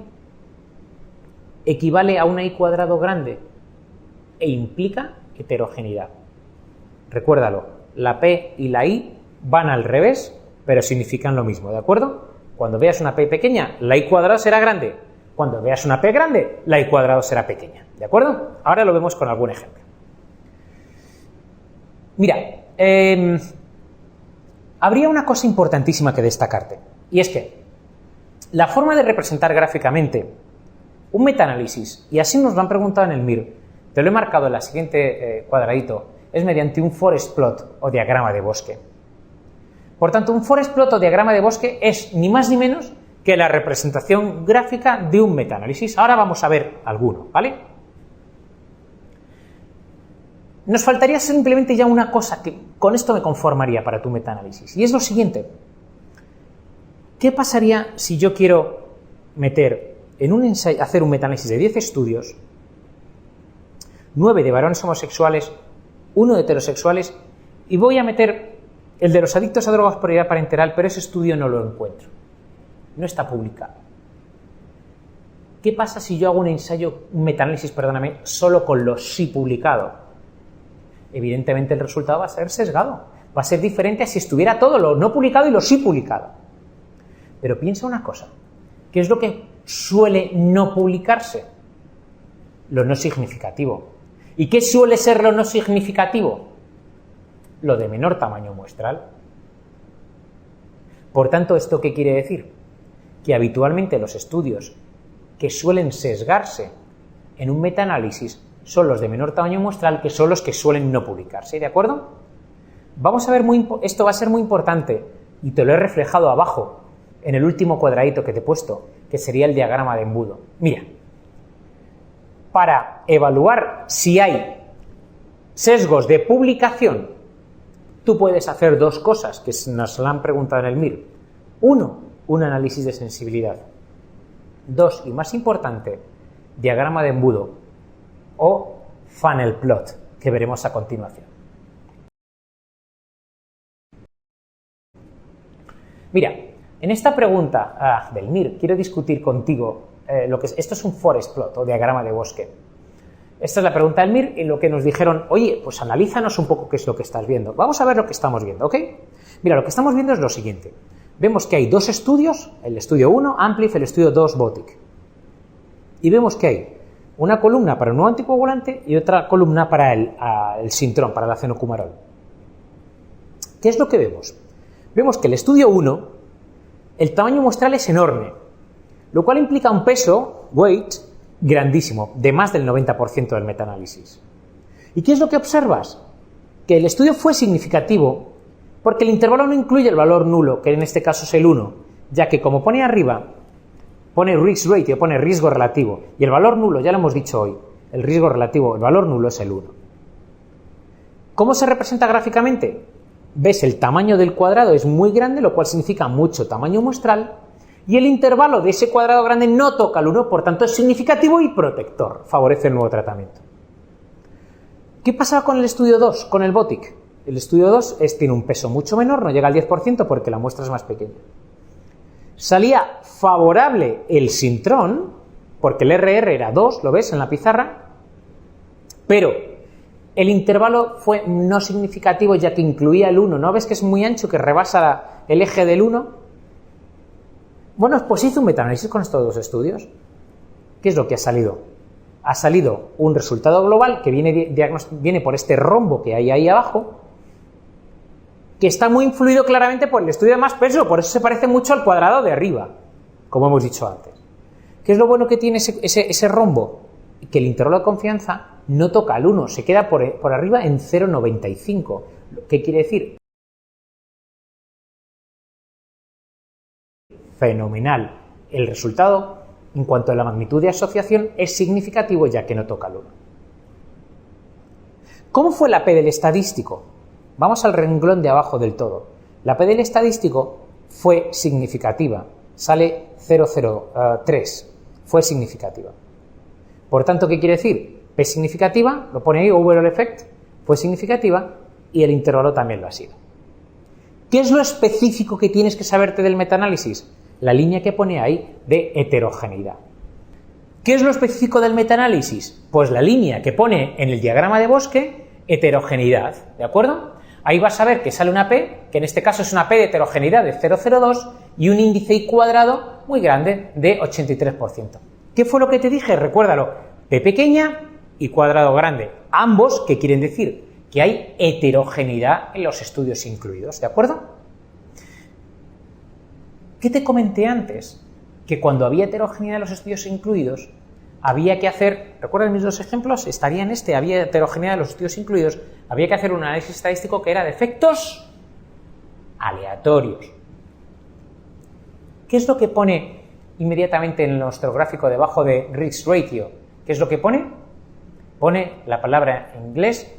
equivale a una I cuadrado grande e implica heterogeneidad. Recuérdalo, la P y la I van al revés, pero significan lo mismo, ¿de acuerdo? Cuando veas una P pequeña, la I cuadrado será grande. Cuando veas una P grande, la I cuadrado será pequeña, ¿de acuerdo? Ahora lo vemos con algún ejemplo. Mira, habría una cosa importantísima que destacarte, y es que la forma de representar gráficamente un metaanálisis, y así nos lo han preguntado en el MIR, te lo he marcado en la siguiente cuadradito, es mediante un forest plot o diagrama de bosque. Por tanto, un forest plot o diagrama de bosque es ni más ni menos que la representación gráfica de un metaanálisis. Ahora vamos a ver alguno, ¿vale? Nos faltaría simplemente ya una cosa que con esto me conformaría para tu metaanálisis, y es lo siguiente. ¿Qué pasaría si yo quiero meter en un ensayo, hacer un metaanálisis de 10 estudios, 9 de varones homosexuales, 1 de heterosexuales, y voy a meter el de los adictos a drogas por edad parenteral, pero ese estudio no lo encuentro? No está publicado. ¿Qué pasa si yo hago un ensayo, un metaanálisis, perdóname, solo con lo sí publicado? Evidentemente el resultado va a ser sesgado. Va a ser diferente a si estuviera todo lo no publicado y lo sí publicado. Pero piensa una cosa. ¿Qué es lo que suele no publicarse? Lo no significativo. ¿Y qué suele ser lo no significativo? Lo de menor tamaño muestral. Por tanto, ¿esto qué quiere decir? Que habitualmente los estudios que suelen sesgarse en un metaanálisis son los de menor tamaño muestral, que son los que suelen no publicarse, ¿de acuerdo? Vamos a ver, esto va a ser muy importante, y te lo he reflejado abajo, en el último cuadradito que te he puesto, que sería el diagrama de embudo. Mira, para evaluar si hay sesgos de publicación, tú puedes hacer dos cosas que nos la han preguntado en el MIR. Uno, un análisis de sensibilidad. Dos, y más importante, diagrama de embudo o funnel plot, que veremos a continuación. Mira, en esta pregunta del MIR quiero discutir contigo esto es un forest plot o diagrama de bosque. Esta es la pregunta del MIR y lo que nos dijeron, oye, pues analízanos un poco qué es lo que estás viendo. Vamos a ver lo que estamos viendo, ¿ok? Mira, lo que estamos viendo es lo siguiente. Vemos que hay dos estudios, el estudio 1, Amplif, el estudio 2, Botic. Y vemos que hay una columna para el nuevo anticoagulante y otra columna para el Sintrom, para el acenocumarol. ¿Qué es lo que vemos? Vemos que el estudio 1, el tamaño muestral es enorme, lo cual implica un peso, weight, grandísimo, de más del 90% del metaanálisis. ¿Y qué es lo que observas? Que el estudio fue significativo porque el intervalo no incluye el valor nulo, que en este caso es el 1, ya que como pone arriba, pone risk ratio, pone riesgo relativo, y el valor nulo, ya lo hemos dicho hoy, el riesgo relativo, el valor nulo es el 1. ¿Cómo se representa gráficamente? Ves, el tamaño del cuadrado es muy grande, lo cual significa mucho tamaño muestral, y el intervalo de ese cuadrado grande no toca el 1, por tanto es significativo y protector, favorece el nuevo tratamiento. ¿Qué pasa con el estudio 2, con el Botic? El estudio 2 tiene un peso mucho menor, no llega al 10% porque la muestra es más pequeña. Salía favorable el Sintrom, porque el RR era 2, lo ves en la pizarra, pero el intervalo fue no significativo ya que incluía el 1. ¿No ves que es muy ancho, que rebasa el eje del 1? Bueno, pues hice un metaanálisis con estos dos estudios. ¿Qué es lo que ha salido? Ha salido un resultado global que viene por este rombo que hay ahí abajo, que está muy influido claramente por el estudio de más peso, por eso se parece mucho al cuadrado de arriba, como hemos dicho antes. ¿Qué es lo bueno que tiene ese rombo? Que el intervalo de confianza no toca al 1, se queda por arriba en 0,95. ¿Qué quiere decir? Fenomenal. El resultado, en cuanto a la magnitud de asociación, es significativo ya que no toca al 1. ¿Cómo fue la P del estadístico? Vamos al renglón de abajo del todo. La P del estadístico fue significativa, sale 0,03, fue significativa. Por tanto, ¿qué quiere decir? P significativa, lo pone ahí, overall effect, fue significativa y el intervalo también lo ha sido. ¿Qué es lo específico que tienes que saberte del metaanálisis? La línea que pone ahí de heterogeneidad. ¿Qué es lo específico del metaanálisis? Pues la línea que pone en el diagrama de Bosque, heterogeneidad, ¿de acuerdo? Ahí vas a ver que sale una P, que en este caso es una P de heterogeneidad de 0,02 y un índice I cuadrado muy grande de 83%. ¿Qué fue lo que te dije? Recuérdalo, P pequeña y cuadrado grande. Ambos, ¿qué quieren decir? Que hay heterogeneidad en los estudios incluidos, ¿de acuerdo? ¿Qué te comenté antes? Que cuando había heterogeneidad en los estudios incluidos, había que hacer, ¿recuerdan mis dos ejemplos? Estaría en este, había heterogeneidad en los estudios incluidos, había que hacer un análisis estadístico que era de efectos aleatorios. ¿Qué es lo que pone inmediatamente en nuestro gráfico debajo de risk ratio? ¿Qué es lo que pone? Pone la palabra en inglés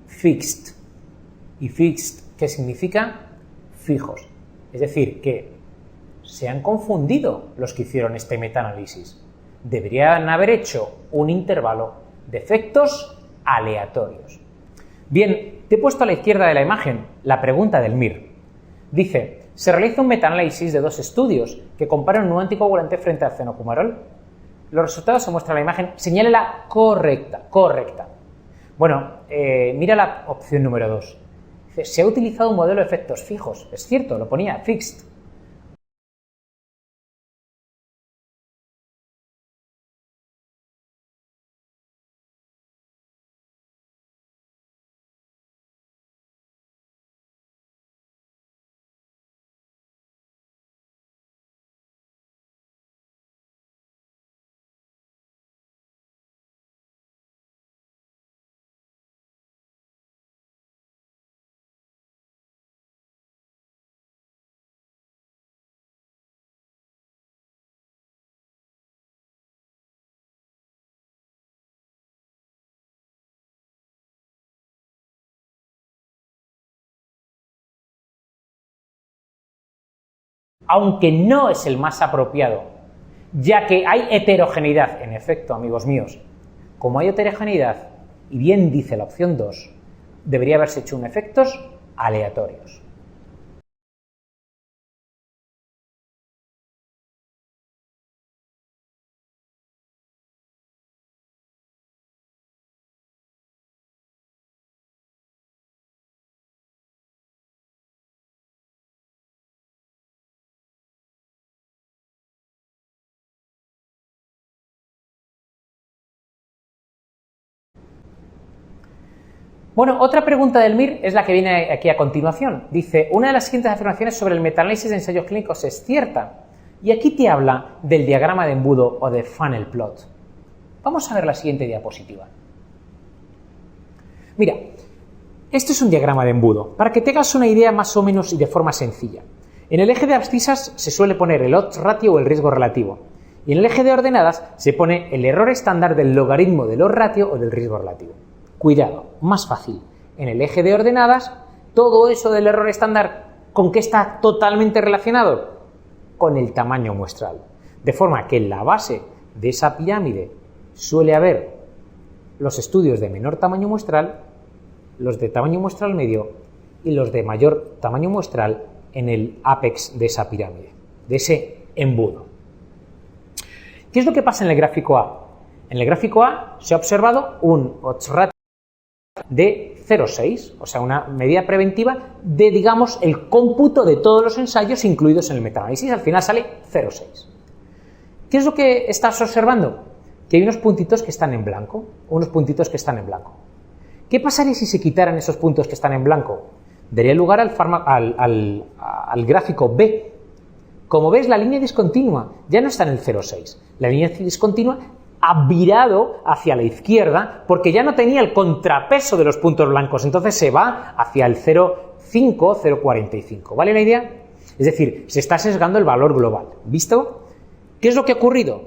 fixed. ¿Y fixed qué significa? Fijos. Es decir, que se han confundido los que hicieron este metaanálisis. Deberían haber hecho un intervalo de efectos aleatorios. Bien, te he puesto a la izquierda de la imagen la pregunta del MIR. Dice, se realiza un metaanálisis de dos estudios que comparan un anticoagulante frente al fenocumarol. Los resultados se muestran en la imagen. Señálala correcta. Bueno, mira la opción número 2. Dice, se ha utilizado un modelo de efectos fijos. Es cierto, lo ponía fixed. Aunque no es el más apropiado, ya que hay heterogeneidad. En efecto, amigos míos, como hay heterogeneidad, y bien dice la opción 2, debería haberse hecho un efectos aleatorios. Bueno, otra pregunta del MIR es la que viene aquí a continuación. Dice, una de las siguientes afirmaciones sobre el metaanálisis de ensayos clínicos es cierta. Y aquí te habla del diagrama de embudo o de funnel plot. Vamos a ver la siguiente diapositiva. Mira, este es un diagrama de embudo, para que te hagas una idea más o menos y de forma sencilla. En el eje de abscisas se suele poner el odds ratio o el riesgo relativo. Y en el eje de ordenadas se pone el error estándar del logaritmo del odds ratio o del riesgo relativo. Cuidado, más fácil. En el eje de ordenadas, todo eso del error estándar, ¿con qué está totalmente relacionado? Con el tamaño muestral. De forma que en la base de esa pirámide suele haber los estudios de menor tamaño muestral, los de tamaño muestral medio y los de mayor tamaño muestral en el apex de esa pirámide, de ese embudo. ¿Qué es lo que pasa en el gráfico A? En el gráfico A se ha observado un odds ratio de 0,6, o sea, una medida preventiva de, digamos, el cómputo de todos los ensayos incluidos en el metaanálisis. Al final sale 0,6. ¿Qué es lo que estás observando? Que hay unos puntitos que están en blanco, ¿Qué pasaría si se quitaran esos puntos que están en blanco? Daría lugar al gráfico B. Como ves, la línea discontinua ya no está en el 0,6. La línea discontinua ha virado hacia la izquierda porque ya no tenía el contrapeso de los puntos blancos, entonces se va hacia el 0,5, 0,45, ¿vale la idea? Es decir, se está sesgando el valor global, ¿visto? ¿Qué es lo que ha ocurrido?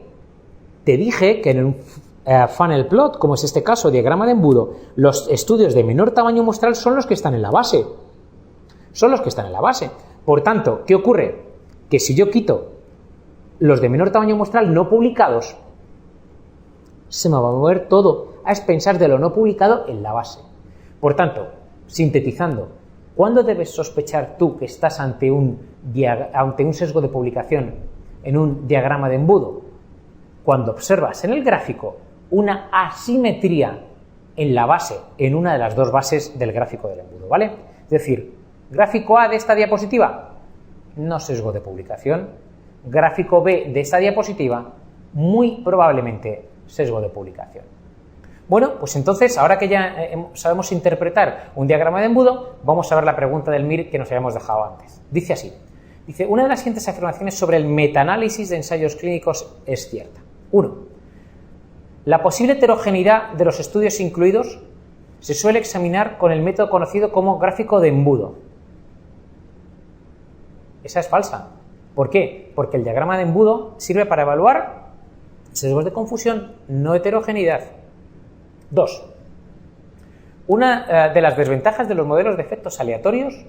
Te dije que en un funnel plot, como es este caso, diagrama de embudo, los estudios de menor tamaño muestral son los que están en la base. Son los que están en la base. Por tanto, ¿qué ocurre? Que si yo quito los de menor tamaño muestral no publicados, se me va a mover todo a expensas de lo no publicado en la base. Por tanto, sintetizando, ¿cuándo debes sospechar tú que estás ante un sesgo de publicación en un diagrama de embudo? Cuando observas en el gráfico una asimetría en la base, en una de las dos bases del gráfico del embudo, ¿vale? Es decir, gráfico A de esta diapositiva, no sesgo de publicación. Gráfico B de esta diapositiva, muy probablemente sesgo de publicación. Bueno, pues entonces, ahora que ya sabemos interpretar un diagrama de embudo, vamos a ver la pregunta del MIR que nos habíamos dejado antes. Dice así, dice, una de las siguientes afirmaciones sobre el metaanálisis de ensayos clínicos es cierta. 1. La posible heterogeneidad de los estudios incluidos se suele examinar con el método conocido como gráfico de embudo. Esa es falsa. ¿Por qué? Porque el diagrama de embudo sirve para evaluar sesgos de confusión, no heterogeneidad. 2. Una de las desventajas de los modelos de efectos aleatorios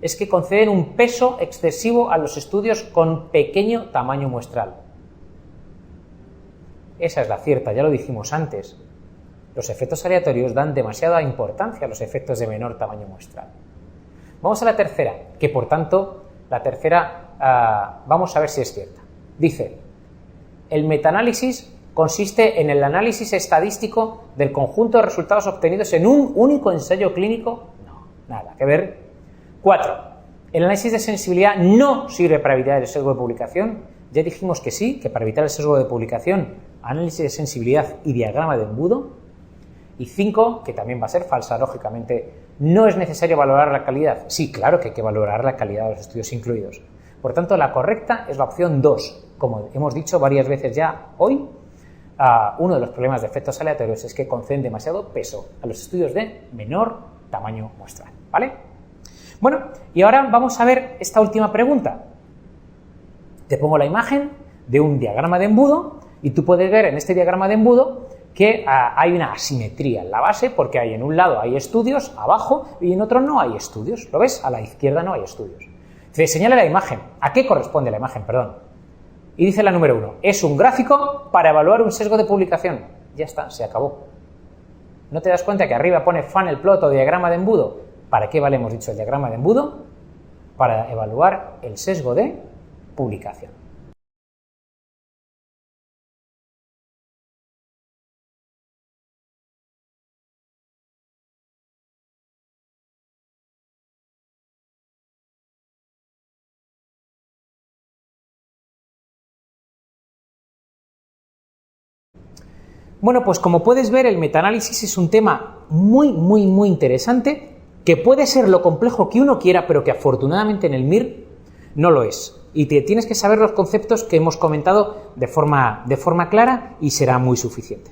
es que conceden un peso excesivo a los estudios con pequeño tamaño muestral. Esa es la cierta, ya lo dijimos antes. Los efectos aleatorios dan demasiada importancia a los efectos de menor tamaño muestral. Vamos a la tercera, que por tanto, la tercera, vamos a ver si es cierta. Dice, el metaanálisis consiste en el análisis estadístico del conjunto de resultados obtenidos en un único ensayo clínico. No, nada que ver. 4. El análisis de sensibilidad no sirve para evitar el sesgo de publicación. Ya dijimos que sí, que para evitar el sesgo de publicación, análisis de sensibilidad y diagrama de embudo. Y 5, que también va a ser falsa, lógicamente, no es necesario valorar la calidad. Sí, claro que hay que valorar la calidad de los estudios incluidos. Por tanto, la correcta es la opción 2. Como hemos dicho varias veces ya hoy, uno de los problemas de efectos aleatorios es que conceden demasiado peso a los estudios de menor tamaño muestral, ¿vale? Bueno, y ahora vamos a ver esta última pregunta. Te pongo la imagen de un diagrama de embudo y tú puedes ver en este diagrama de embudo que hay una asimetría en la base porque en un lado hay estudios abajo y en otro no hay estudios. ¿Lo ves? A la izquierda no hay estudios. Te señala la imagen. ¿A qué corresponde la imagen? Perdón. Y dice la número 1. Es un gráfico para evaluar un sesgo de publicación. Ya está, se acabó. ¿No te das cuenta que arriba pone funnel plot o diagrama de embudo? ¿Para qué vale, hemos dicho, el diagrama de embudo? Para evaluar el sesgo de publicación. Bueno, pues como puedes ver, el metaanálisis es un tema muy interesante, que puede ser lo complejo que uno quiera, pero que afortunadamente en el MIR no lo es. Y te tienes que saber los conceptos que hemos comentado de forma clara y será muy suficiente.